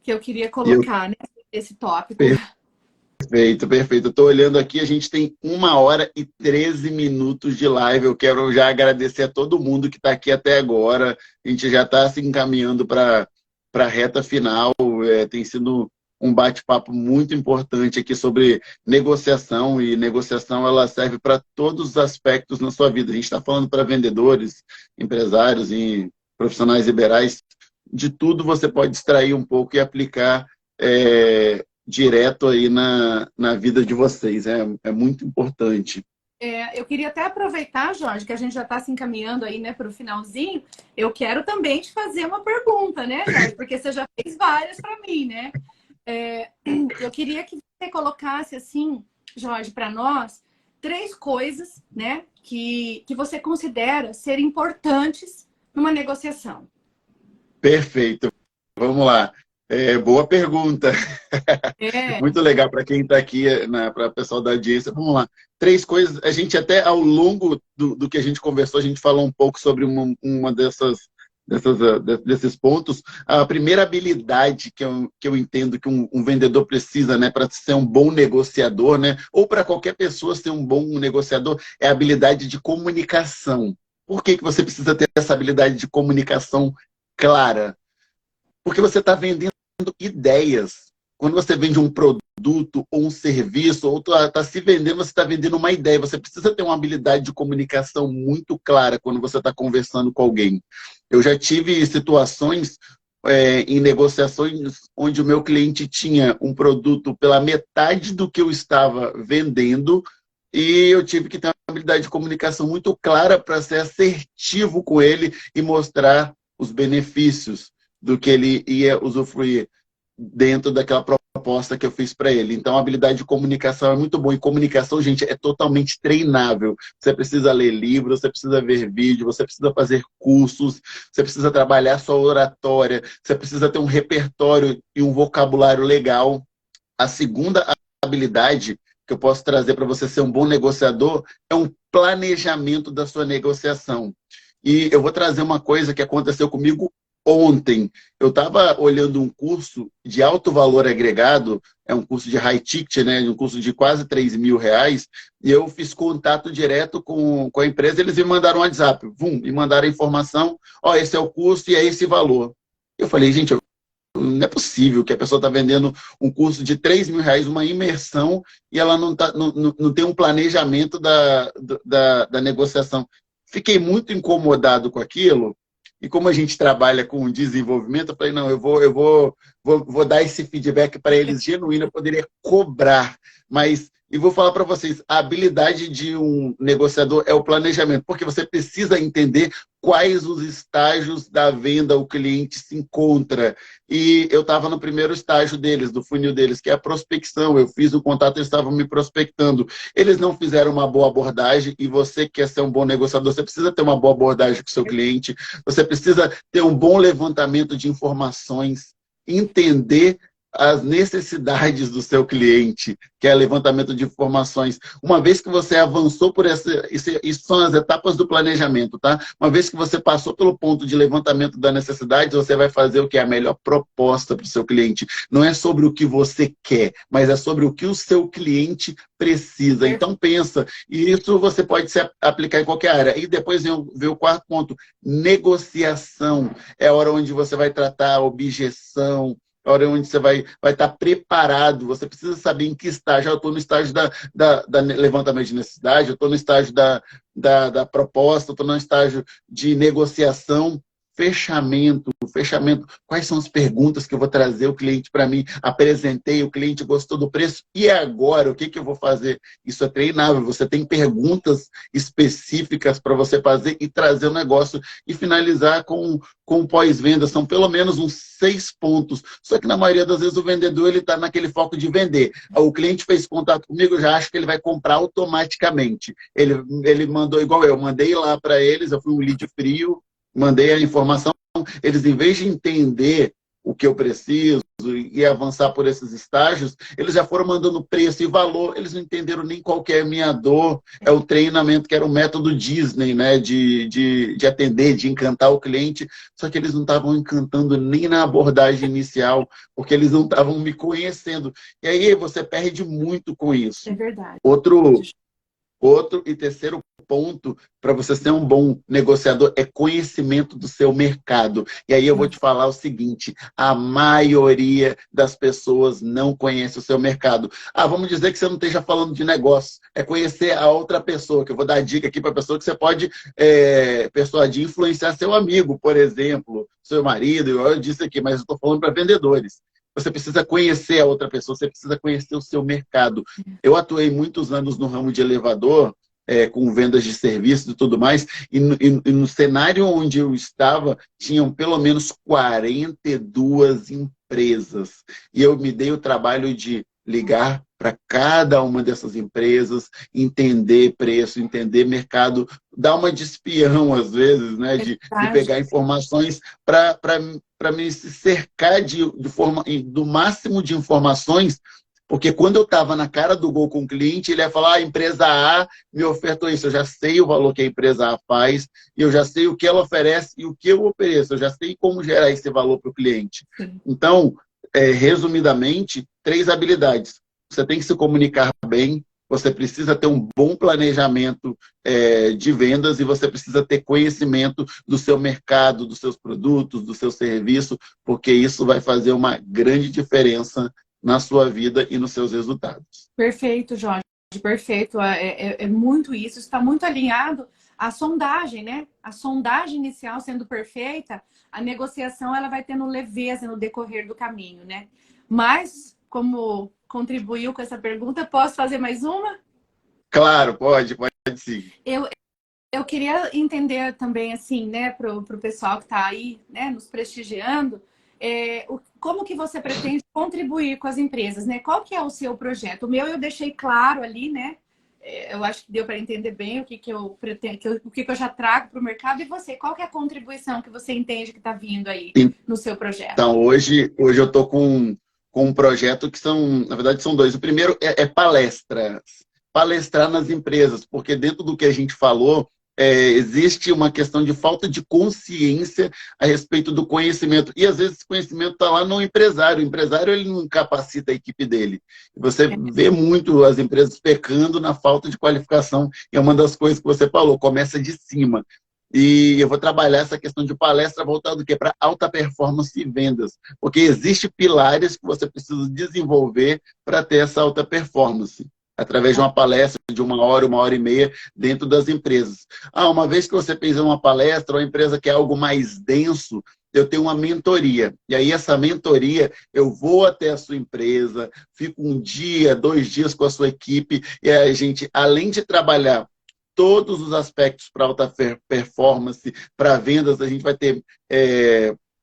que eu queria e eu, colocar, né, esse tópico. perfeito, perfeito. Eu tô olhando aqui, a gente tem 1h13 de live. Eu quero já agradecer a todo mundo que está aqui até agora. A gente já está se encaminhando para a reta final. Tem sido um bate-papo muito importante aqui sobre negociação, e negociação ela serve para todos os aspectos na sua vida. A gente está falando para vendedores, empresários e profissionais liberais. De tudo você pode extrair um pouco e aplicar direto aí na vida de vocês. É muito importante. Eu queria até aproveitar, Jorge, que a gente já está se encaminhando aí, né, para o finalzinho. Eu quero também te fazer uma pergunta, né, Jorge? Porque você já fez várias para mim, né? É, eu queria que você colocasse assim, Jorge, para nós, 3 coisas, né, que você considera ser importantes numa negociação. Perfeito. Vamos lá. Boa pergunta. É, Muito legal para quem está aqui, para o pessoal da audiência. Vamos lá. 3 coisas. A gente até ao longo do que a gente conversou, a gente falou um pouco sobre uma desses pontos. A primeira habilidade que eu entendo que um vendedor precisa, né, para ser um bom negociador, né, ou para qualquer pessoa ser um bom negociador, é a habilidade de comunicação. Por que você precisa ter essa habilidade de comunicação clara? Porque você está vendendo ideias. Quando você vende um produto ou um serviço, ou está se vendendo, você está vendendo uma ideia. Você precisa ter uma habilidade de comunicação muito clara quando você está conversando com alguém. Eu já tive situações em negociações onde o meu cliente tinha um produto pela metade do que eu estava vendendo, e eu tive que ter uma habilidade de comunicação muito clara para ser assertivo com ele e mostrar os benefícios do que ele ia usufruir dentro daquela proposta que eu fiz para ele. Então, a habilidade de comunicação é muito boa. E comunicação, gente, é totalmente treinável. Você precisa ler livros, você precisa ver vídeo, você precisa fazer cursos, você precisa trabalhar sua oratória, você precisa ter um repertório e um vocabulário legal. A segunda habilidade que eu posso trazer para você ser um bom negociador é um planejamento da sua negociação. E eu vou trazer uma coisa que aconteceu comigo ontem. Eu estava olhando um curso de alto valor agregado, é um curso de high ticket, né? Um curso de quase R$ 3.000, e eu fiz contato direto com a empresa, eles me mandaram um WhatsApp, me mandaram a informação, esse é o custo e é esse valor. Eu falei, gente, não é possível que a pessoa está vendendo um curso de R$ 3.000, uma imersão, e ela não tem um planejamento da negociação. Fiquei muito incomodado com aquilo, e como a gente trabalha com desenvolvimento, eu falei, não, vou dar esse feedback para eles genuíno, eu poderia cobrar, mas... E vou falar para vocês, a habilidade de um negociador é o planejamento, porque você precisa entender quais os estágios da venda o cliente se encontra. E eu estava no primeiro estágio deles, do funil deles, que é a prospecção. Eu fiz o contato, eles estavam me prospectando. Eles não fizeram uma boa abordagem, e você que quer ser um bom negociador, você precisa ter uma boa abordagem com o seu cliente, você precisa ter um bom levantamento de informações, entender as necessidades do seu cliente, que é levantamento de informações. Uma vez que você avançou por isso são as etapas do planejamento, tá? Uma vez que você passou pelo ponto de levantamento da necessidade, você vai fazer o que é a melhor proposta para o seu cliente. Não é sobre o que você quer, mas é sobre o que o seu cliente precisa. Então pensa, e isso você pode se aplicar em qualquer área. E depois vem o quarto ponto, negociação. É a hora onde você vai tratar a objeção, a hora onde você vai estar preparado. Você precisa saber em que estágio. Eu estou no estágio da levantamento de necessidade, eu estou no estágio da proposta, eu estou no estágio de negociação, fechamento. Quais são as perguntas que eu vou trazer o cliente para mim? Apresentei, o cliente gostou do preço, e agora? O que eu vou fazer? Isso é treinável. Você tem perguntas específicas para você fazer e trazer o negócio e finalizar com pós-venda. São pelo menos uns 6 pontos. Só que na maioria das vezes o vendedor ele está naquele foco de vender. O cliente fez contato comigo, eu já acho que ele vai comprar automaticamente. Ele mandou igual eu mandei lá para eles, eu fui um lead frio, mandei a informação, eles, em vez de entender o que eu preciso e avançar por esses estágios, eles já foram mandando preço e valor, eles não entenderam nem qual que é a minha dor, é o treinamento, que era o método Disney, né, de atender, de encantar o cliente, só que eles não estavam encantando nem na abordagem inicial, porque eles não estavam me conhecendo. E aí você perde muito com isso. É verdade. Outro e terceiro ponto para você ser um bom negociador é conhecimento do seu mercado. E aí eu vou te falar o seguinte, a maioria das pessoas não conhece o seu mercado. Vamos dizer que você não esteja falando de negócio, é conhecer a outra pessoa, que eu vou dar dica aqui para a pessoa que você pode persuadir, influenciar seu amigo, por exemplo, seu marido, eu disse aqui, mas eu estou falando para vendedores. Você precisa conhecer a outra pessoa, você precisa conhecer o seu mercado. Eu atuei muitos anos no ramo de elevador, com vendas de serviços e tudo mais, e no cenário onde eu estava, tinham pelo menos 42 empresas. E eu me dei o trabalho de ligar para cada uma dessas empresas, entender preço, entender mercado, dar uma de espião, às vezes, né, de pegar informações para me cercar do máximo de informações, porque quando eu estava na cara do gol com o cliente, ele ia falar, a empresa A me ofertou isso, eu já sei o valor que a empresa A faz, e eu já sei o que ela oferece e o que eu ofereço, eu já sei como gerar esse valor para o cliente. Sim. Então, resumidamente, 3 habilidades. Você tem que se comunicar bem, você precisa ter um bom planejamento de vendas, e você precisa ter conhecimento do seu mercado, dos seus produtos, do seu serviço, porque isso vai fazer uma grande diferença na sua vida e nos seus resultados. Perfeito, Jorge. Perfeito. É muito isso. Está muito alinhado à sondagem, né? A sondagem inicial sendo perfeita, a negociação ela vai tendo leveza no decorrer do caminho, né? Mas, como contribuiu com essa pergunta, posso fazer mais uma? Claro, pode sim. Eu queria entender também, assim, né, para o pessoal que está aí, né, nos prestigiando, como que você pretende contribuir com as empresas, né? Qual que é o seu projeto? O meu eu deixei claro ali, né? Eu acho que deu para entender bem o que eu pretendo, o que eu já trago para o mercado. E você, qual que é a contribuição que você entende que está vindo aí no seu projeto? Então, hoje eu estou com um projeto que são, na verdade, são dois. O primeiro é palestras. Palestrar nas empresas, porque dentro do que a gente falou, existe uma questão de falta de consciência a respeito do conhecimento. E, às vezes, esse conhecimento está lá no empresário. O empresário ele não capacita a equipe dele. Você vê muito as empresas pecando na falta de qualificação. E é uma das coisas que você falou, começa de cima. E eu vou trabalhar essa questão de palestra voltada para alta performance e vendas. Porque existem pilares que você precisa desenvolver para ter essa alta performance através de uma palestra de 1 hora e meia dentro das empresas. Uma vez que você fez uma palestra, uma empresa quer algo mais denso, eu tenho uma mentoria. E aí, essa mentoria, eu vou até a sua empresa, fico 1 dia, 2 dias com a sua equipe, e a gente, além de trabalhar todos os aspectos para alta performance, para vendas, a gente vai ter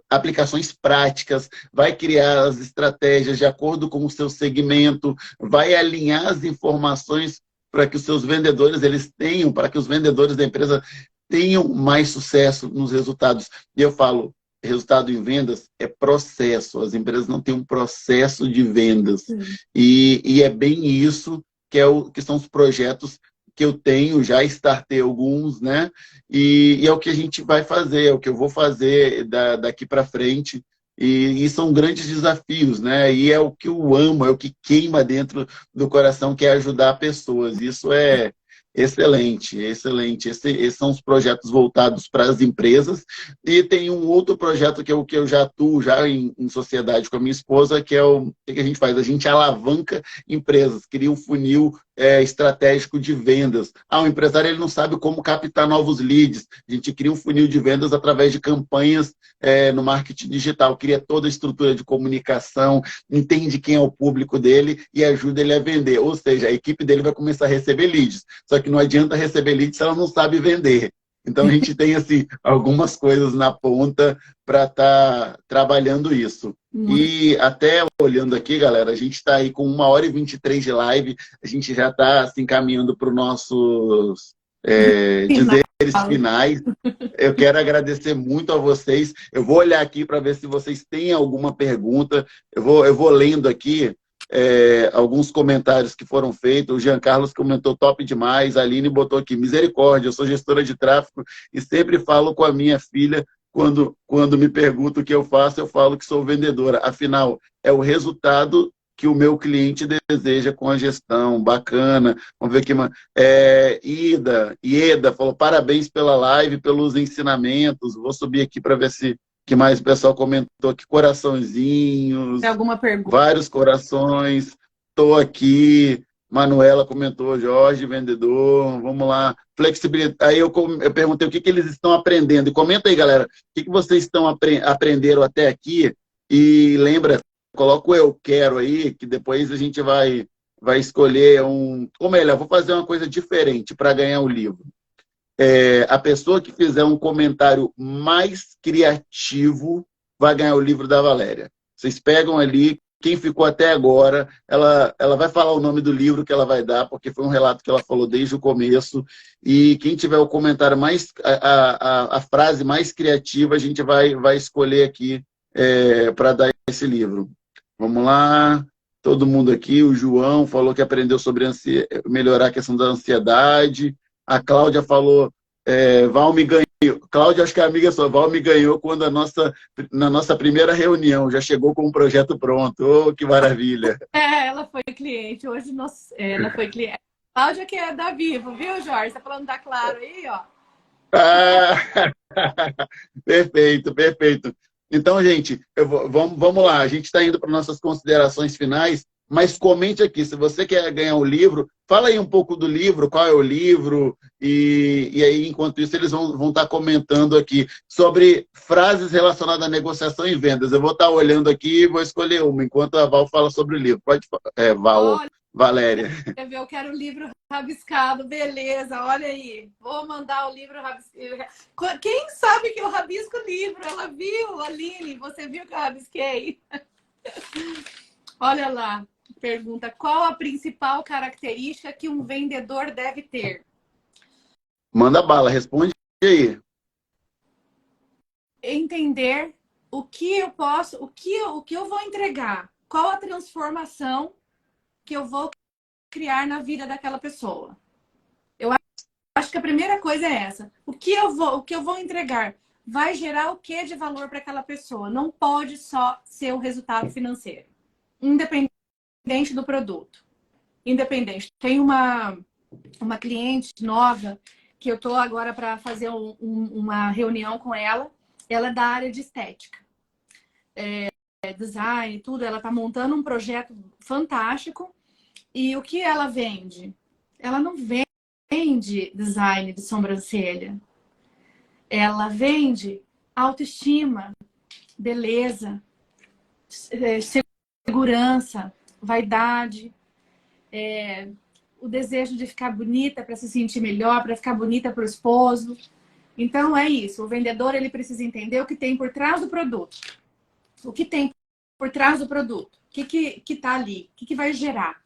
aplicações práticas, vai criar as estratégias de acordo com o seu segmento, vai alinhar as informações para que os seus vendedores eles tenham, para que os vendedores da empresa tenham mais sucesso nos resultados. E eu falo, resultado em vendas é processo, as empresas não têm um processo de vendas. E é bem isso que são os projetos que eu tenho, já startei alguns, né? E é o que a gente vai fazer, é o que eu vou fazer daqui para frente. E são grandes desafios, né? E é o que eu amo, é o que queima dentro do coração, que é ajudar pessoas. Isso é excelente, excelente. Esses são os projetos voltados para as empresas. E tem um outro projeto que eu já atuo já em sociedade com a minha esposa, que é o que a gente faz? A gente alavanca empresas, cria um funil estratégico de vendas. O empresário ele não sabe como captar novos leads. A gente cria um funil de vendas através de campanhas no marketing digital, cria toda a estrutura de comunicação, entende quem é o público dele e ajuda ele a vender. Ou seja, a equipe dele vai começar a receber leads. Só que não adianta receber leads se ela não sabe vender. Então, a gente tem assim, algumas coisas na ponta para estar trabalhando isso. E até olhando aqui, galera, a gente está aí com 1h23 de live, a gente já está se encaminhando para os nossos dizeres finais. Eu quero agradecer muito a vocês. Eu vou olhar aqui para ver se vocês têm alguma pergunta. Eu vou lendo aqui alguns comentários que foram feitos. O Jean Carlos comentou top demais. A Aline botou aqui, misericórdia, eu sou gestora de tráfego e sempre falo com a minha filha quando me pergunta o que eu faço, eu falo que sou vendedora. Afinal, é o resultado que o meu cliente deseja com a gestão. Bacana. Vamos ver aqui. Ieda falou, parabéns pela live, pelos ensinamentos. Vou subir aqui para ver se que mais o pessoal comentou aqui. Coraçõezinhos. Tem alguma pergunta? Vários corações. Estou aqui. Manuela comentou, Jorge, vendedor. Vamos lá. Flexibilidade. Aí eu perguntei o que eles estão aprendendo. E comenta aí, galera, o que vocês estão aprenderam até aqui. E lembra, coloca o eu quero aí, que depois a gente vai escolher ou melhor, vou fazer uma coisa diferente para ganhar o livro. A pessoa que fizer um comentário mais criativo vai ganhar o livro da Valéria. Vocês pegam ali, quem ficou até agora, ela vai falar o nome do livro que ela vai dar, porque foi um relato que ela falou desde o começo. E quem tiver o comentário mais, a frase mais criativa, a gente vai escolher aqui para dar esse livro. Vamos lá. Todo mundo aqui. O João falou que aprendeu sobre melhorar a questão da ansiedade. A Cláudia falou, Val me ganhou. Cláudia, acho que é amiga sua. Val me ganhou quando na nossa primeira reunião. Já chegou com um projeto pronto. Oh, que maravilha. Ela foi cliente. Hoje ela foi cliente. Cláudia que é da Vivo, viu, Jorge? Tá falando da Claro aí, ó. Perfeito, perfeito. Então, gente, vamos lá. A gente está indo para nossas considerações finais, mas comente aqui. Se você quer ganhar o livro, fala aí um pouco do livro, qual é o livro, e aí, enquanto isso, eles vão estar comentando aqui sobre frases relacionadas à negociação e vendas. Eu vou estar olhando aqui e vou escolher uma, enquanto a Val fala sobre o livro. Pode, Val. Valéria. Eu quero o livro rabiscado, beleza, olha aí. Vou mandar o livro rabiscado. Quem sabe que eu rabisco o livro? Ela viu, Aline? Você viu que eu rabisquei? Olha lá, pergunta: qual a principal característica que um vendedor deve ter? Manda bala, responde aí. Entender o que eu posso, o que eu vou entregar, qual a transformação que eu vou criar na vida daquela pessoa. Eu acho que a primeira coisa é essa. O que eu vou entregar vai gerar o que de valor para aquela pessoa? Não pode só ser o resultado financeiro, independente do produto. Independente. Tem uma cliente nova que eu tô agora para fazer uma reunião com ela. Ela é da área de estética, design, tudo. Ela tá montando um projeto fantástico. E o que ela vende? Ela não vende design de sobrancelha. Ela vende autoestima, beleza, segurança, vaidade, o desejo de ficar bonita para se sentir melhor, para ficar bonita para o esposo. Então é isso. O vendedor, ele precisa entender o que tem por trás do produto. O que tem por trás do produto? O que tá ali? O que vai gerar?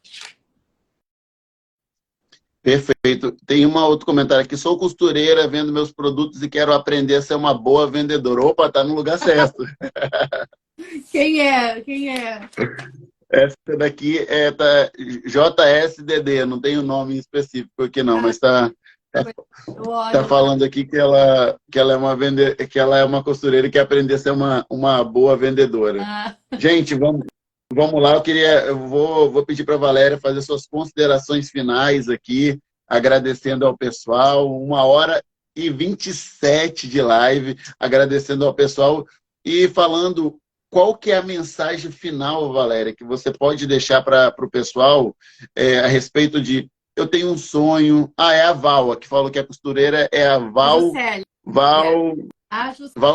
Perfeito. Tem um outro comentário aqui. Sou costureira, vendo meus produtos e quero aprender a ser uma boa vendedora. Opa, tá no lugar certo. Quem é? Quem é? Essa daqui é JSDD, não tem um nome específico aqui não, mas tá falando aqui que ela é uma costureira e quer aprender a ser uma boa vendedora. Gente, vamos lá. Eu vou pedir para a Valéria fazer suas considerações finais aqui, agradecendo ao pessoal. 1h27 de live, agradecendo ao pessoal e falando qual que é a mensagem final, Valéria, que você pode deixar para o pessoal a respeito de: eu tenho um sonho. É a Val, que falou que a costureira é a Val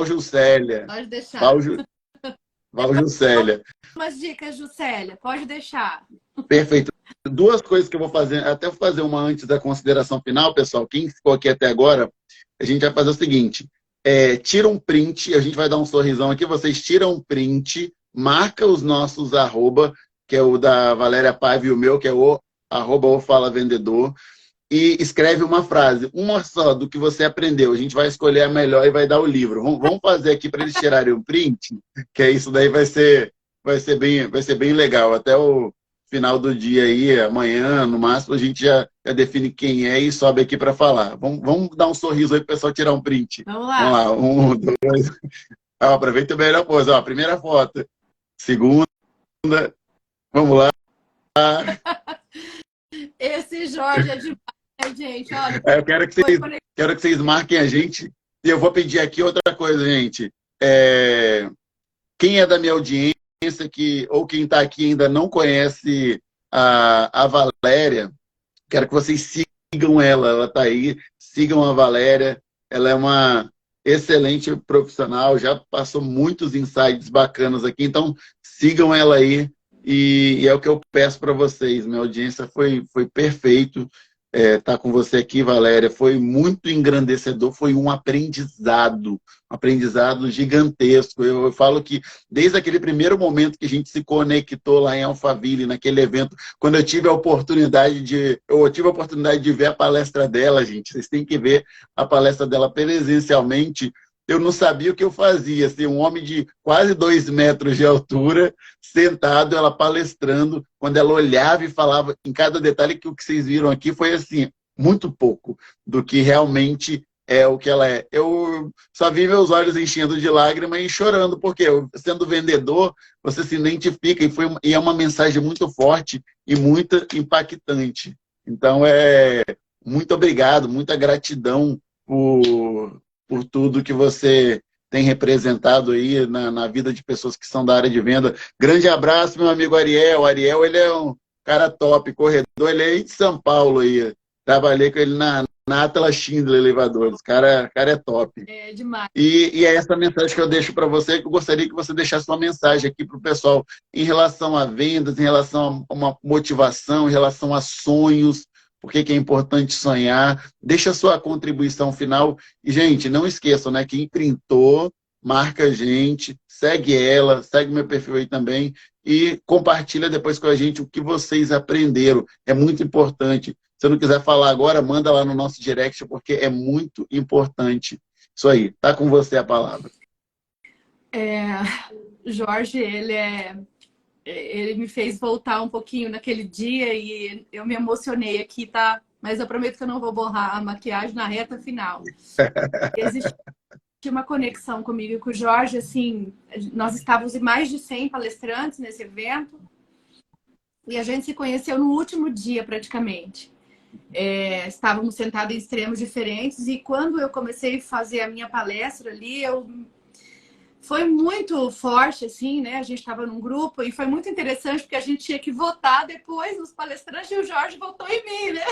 Juscelia. Pode deixar. Val Juscelia. Umas dicas, Juscelia, pode deixar. Perfeito. Duas coisas que eu vou fazer, até vou fazer uma antes da consideração final, pessoal. Quem ficou aqui até agora, a gente vai fazer o seguinte: tira um print, a gente vai dar um sorrisão aqui, vocês tiram um print, marca os nossos arroba, que é o da Valéria Paiva e o meu, que é o @ofala_vendedor, e escreve uma frase, uma só, do que você aprendeu. A gente vai escolher a melhor e vai dar o livro. Vamos fazer aqui para eles tirarem um print, que é isso daí vai ser bem legal. Até o final do dia aí, amanhã, no máximo, a gente já define quem é e sobe aqui para falar. Vamos dar um sorriso aí para o pessoal tirar um print. Vamos lá. 1, 2. Aproveita a melhor pose. Primeira foto. Segunda. Vamos lá. Esse Jorge é demais, gente. Olha, eu quero que vocês marquem a gente. E eu vou pedir aqui outra coisa, gente. Quem é da minha audiência ou quem está aqui ainda não conhece a Valéria, quero que vocês sigam ela. Ela está aí. Sigam a Valéria. Ela é uma excelente profissional. Já passou muitos insights bacanas aqui. Então, sigam ela aí. E é o que eu peço para vocês. Minha audiência foi perfeito. Tá com você aqui, Valéria. Foi muito engrandecedor, foi um aprendizado gigantesco. Eu falo que desde aquele primeiro momento que a gente se conectou lá em Alphaville, naquele evento, quando eu tive a oportunidade de ver a palestra dela, gente. Vocês têm que ver a palestra dela presencialmente. Eu não sabia o que eu fazia. Assim, um homem de quase 2 metros de altura, sentado, ela palestrando. Quando ela olhava e falava em cada detalhe, que o que vocês viram aqui foi assim, muito pouco do que realmente é o que ela é. Eu só vi meus olhos enchendo de lágrimas e chorando, porque sendo vendedor, você se identifica e é uma mensagem muito forte e muito impactante. Então, muito obrigado, muita gratidão por tudo que você tem representado aí na vida de pessoas que são da área de venda. Grande abraço, meu amigo Ariel. Ariel, ele é um cara top, corredor, ele é aí de São Paulo aí. Trabalhei com ele na Atlas Schindler Elevadores. Cara é top. É demais. E é essa mensagem que eu deixo para você, que eu gostaria que você deixasse uma mensagem aqui para o pessoal em relação a vendas, em relação a uma motivação, em relação a sonhos, por que é importante sonhar. Deixa a sua contribuição final. E, gente, não esqueçam, né? Quem printou, marca a gente, segue ela, segue meu perfil aí também e compartilha depois com a gente o que vocês aprenderam. É muito importante. Se não quiser falar agora, manda lá no nosso direct, porque é muito importante. Isso aí, tá com você a palavra. Jorge, ele me fez voltar um pouquinho naquele dia e eu me emocionei aqui, tá? Mas eu prometo que eu não vou borrar a maquiagem na reta final. Existe uma conexão comigo e com o Jorge, assim, nós estávamos em mais de 100 palestrantes nesse evento e a gente se conheceu no último dia, praticamente. Estávamos sentados em extremos diferentes e quando eu comecei a fazer a minha palestra ali, foi muito forte, assim, né? A gente estava num grupo e foi muito interessante porque a gente tinha que votar depois nos palestrantes e o Jorge votou em mim, né?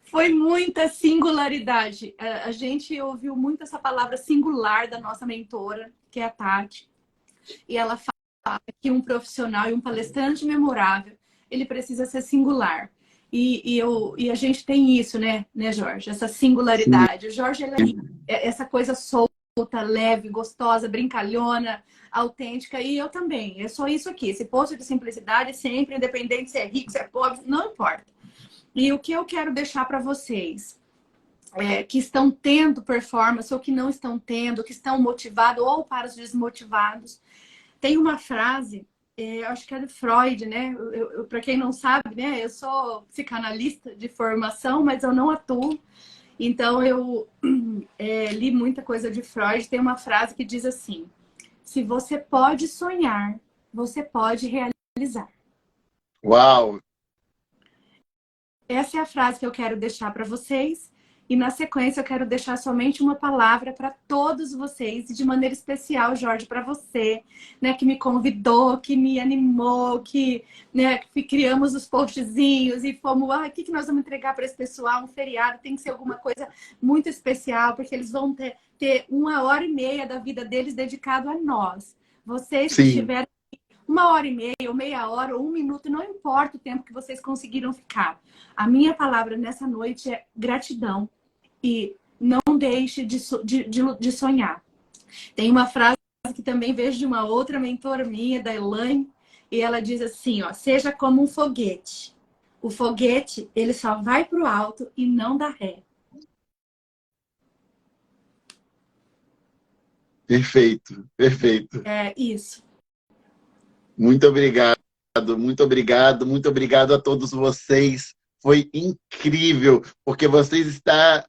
Foi muita singularidade. A gente ouviu muito essa palavra singular da nossa mentora, que é a Tati. E ela fala que um profissional e um palestrante memorável, ele precisa ser singular. E a gente tem isso, né, Jorge? Essa singularidade. Sim. O Jorge, ele é essa coisa solta, leve, gostosa, brincalhona, autêntica. E eu também. É só isso aqui. Esse posto de simplicidade sempre, independente se é rico, se é pobre, não importa. E o que eu quero deixar para vocês que estão tendo performance ou que não estão tendo, que estão motivados ou para os desmotivados, tem uma frase, eu acho que é do Freud, né? Para quem não sabe, né? Eu sou psicanalista de formação, mas eu não atuo. Então, eu li muita coisa de Freud. Tem uma frase que diz assim: se você pode sonhar, você pode realizar. Uau! Essa é a frase que eu quero deixar para vocês. E na sequência eu quero deixar somente uma palavra para todos vocês. E de maneira especial, Jorge, para você, né, que me convidou, que me animou, que criamos os postzinhos e fomos, o que nós vamos entregar para esse pessoal? Um feriado tem que ser alguma coisa muito especial, porque eles vão ter 1h30 da vida deles dedicado a nós. Vocês que estiverem 1h30, ou meia hora, ou 1 minuto, não importa o tempo que vocês conseguiram ficar. A minha palavra nessa noite é gratidão. E não deixe de sonhar. Tem uma frase que também vejo de uma outra mentora minha, da Elaine, e ela diz assim, ó: seja como um foguete. O foguete, ele só vai para o alto e não dá ré. Perfeito, perfeito. É isso. Muito obrigado, muito obrigado, muito obrigado a todos vocês. Foi incrível, porque vocês está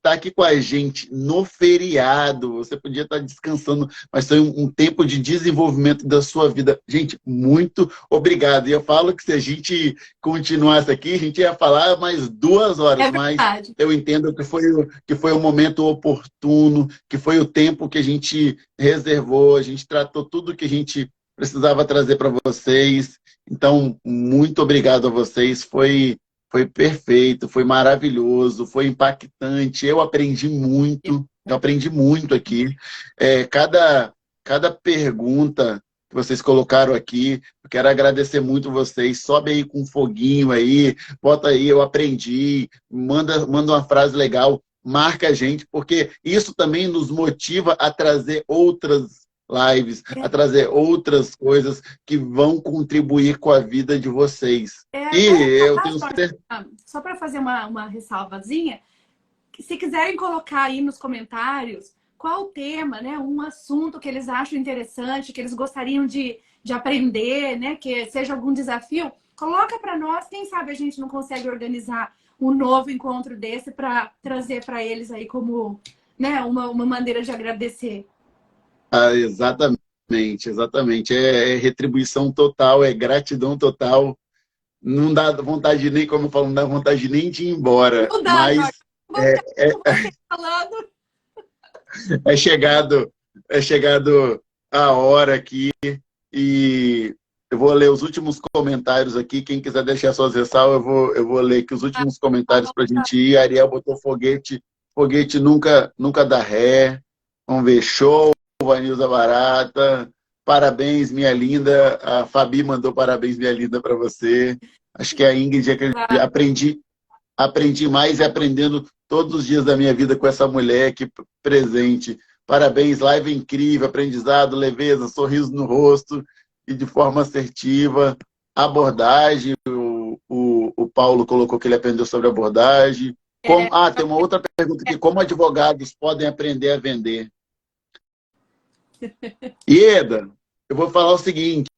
aqui com a gente no feriado. Você podia estar descansando, mas foi um tempo de desenvolvimento da sua vida. Gente, muito obrigado. E eu falo que se a gente continuasse aqui, a gente ia falar mais 2 horas, mas eu entendo que foi o momento oportuno, que foi o tempo que a gente reservou, a gente tratou tudo que a gente precisava trazer para vocês. Então, muito obrigado a vocês. Foi perfeito, foi maravilhoso, foi impactante. Eu aprendi muito aqui. Cada pergunta que vocês colocaram aqui, eu quero agradecer muito vocês. Sobe aí com um foguinho aí, bota aí, eu aprendi, manda uma frase legal, marca a gente, porque isso também nos motiva a trazer outras lives, a trazer outras coisas que vão contribuir com a vida de vocês. Eu tenho certeza... Só para fazer uma ressalvazinha, se quiserem colocar aí nos comentários qual o tema, né, um assunto que eles acham interessante, que eles gostariam de aprender, né, que seja algum desafio, coloca para nós. Quem sabe a gente não consegue organizar um novo encontro desse para trazer para eles aí como, né, uma maneira de agradecer. Exatamente. É retribuição total, é gratidão total. Não dá vontade nem, como eu falo, não dá vontade nem de ir embora. Não dá, mas falando. É chegado a hora aqui e Eu vou ler os últimos comentários aqui. Quem quiser deixar suas ressalvas, eu vou ler aqui os últimos comentários para a gente ir. A Ariel botou foguete. Foguete nunca dá ré. Vamos ver. Show, Vanilza Barata. Parabéns, minha linda. A Fabi mandou parabéns, minha linda, para você. Acho que a Ingrid, aprendi mais e aprendendo todos os dias da minha vida com essa mulher aqui presente. Parabéns, live incrível, aprendizado, leveza, sorriso no rosto e de forma assertiva. Abordagem, o Paulo colocou que ele aprendeu sobre abordagem. Tem uma outra pergunta aqui. Como advogados podem aprender a vender? Ieda, eu vou falar o seguinte.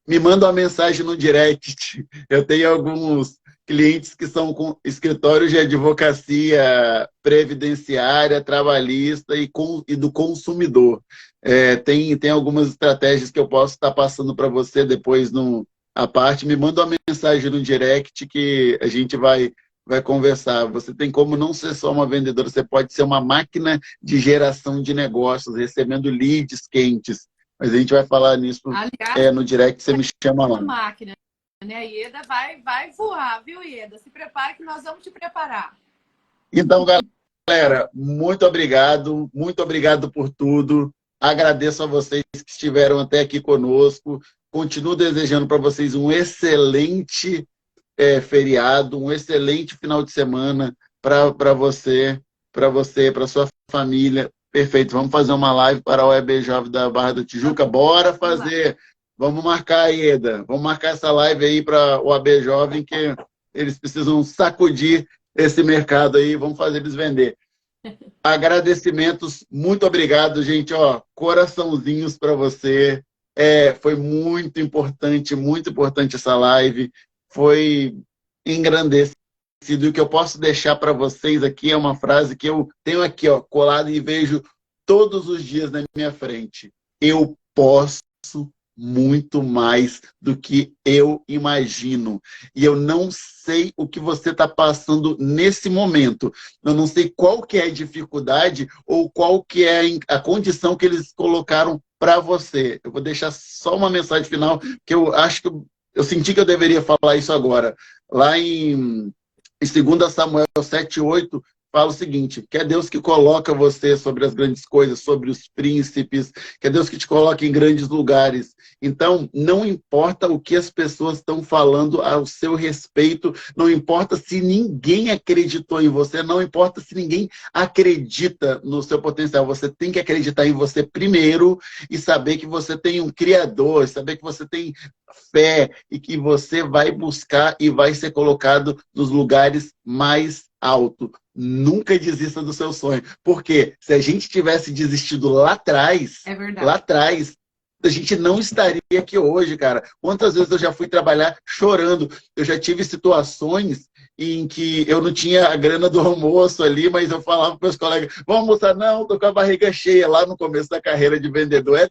Me manda uma mensagem no direct. Eu tenho alguns clientes que são com escritórios de advocacia previdenciária, trabalhista e do consumidor. Tem algumas estratégias que eu posso estar passando para você depois a parte. Me manda uma mensagem no direct que a gente vai conversar. Você tem como não ser só uma vendedora, você pode ser uma máquina de geração de negócios, recebendo leads quentes. Mas a gente vai falar nisso. Aliás, no direct, você me chama lá. Máquina, né? Ieda vai voar, viu, Ieda? Se prepare que nós vamos te preparar. Então, galera, muito obrigado por tudo. Agradeço a vocês que estiveram até aqui conosco. Continuo desejando para vocês um excelente feriado, um excelente final de semana para você, para sua família. Perfeito, vamos fazer uma live para a OEB Jovem da Barra da Tijuca. Bora fazer! Vamos marcar, Ieda. Vamos marcar essa live aí para a OAB Jovem, que eles precisam sacudir esse mercado aí. Vamos fazer eles vender. Agradecimentos, muito obrigado, gente. Coraçãozinhos para você. Foi muito importante essa live. Foi engrandecido. E o que eu posso deixar para vocês aqui é uma frase que eu tenho aqui, colado e vejo todos os dias na minha frente. Eu posso muito mais do que eu imagino. E eu não sei o que você está passando nesse momento. Eu não sei qual que é a dificuldade ou qual que é a condição que eles colocaram para você. Eu vou deixar só uma mensagem final, que eu acho que eu senti que eu deveria falar isso agora. Lá em 2 Samuel 7:8, fala o seguinte, que é Deus que coloca você sobre as grandes coisas, sobre os príncipes, que é Deus que te coloca em grandes lugares. Então, não importa o que as pessoas estão falando ao seu respeito, não importa se ninguém acreditou em você, não importa se ninguém acredita no seu potencial, você tem que acreditar em você primeiro e saber que você tem um Criador, saber que você tem fé e que você vai buscar e vai ser colocado nos lugares mais altos. Nunca desista do seu sonho. Porque se a gente tivesse desistido lá atrás, a gente não estaria aqui hoje, cara. Quantas vezes eu já fui trabalhar chorando? Eu já tive situações em que eu não tinha a grana do almoço ali, mas eu falava para meus colegas, vamos almoçar? Não, tô com a barriga cheia. Lá no começo da carreira de vendedor. É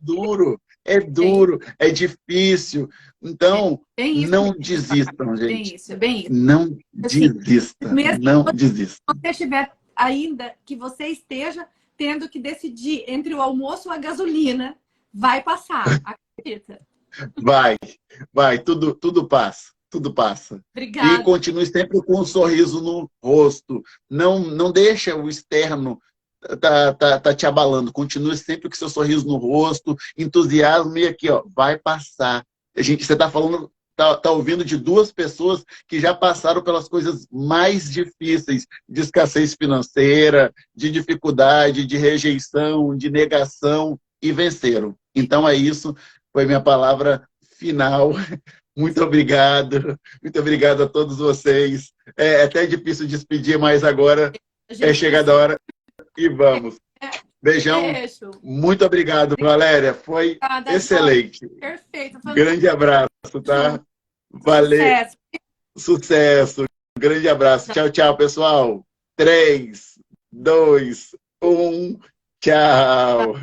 duro, é difícil. Então, não desistam, gente. Bem isso. Não desista, não desista. Se você estiver ainda, que você esteja tendo que decidir entre o almoço ou a gasolina, vai passar, acredita. Vai, tudo passa. Tudo passa. Obrigada. E continue sempre com um sorriso no rosto. Não deixa o externo tá te abalando. Continue sempre com seu sorriso no rosto, entusiasmo e aqui, vai passar. Você está falando, tá ouvindo de 2 pessoas que já passaram pelas coisas mais difíceis, de escassez financeira, de dificuldade, de rejeição, de negação e venceram. Então é isso, foi minha palavra final. Muito obrigado a todos vocês. É até difícil despedir, mas agora é chegada a hora e vamos. Beijão. Muito obrigado, Valéria. Foi excelente. Perfeito. Grande abraço, tá? Valeu. Sucesso. Grande abraço. Tchau, tchau, pessoal. 3, 2, 1. Tchau.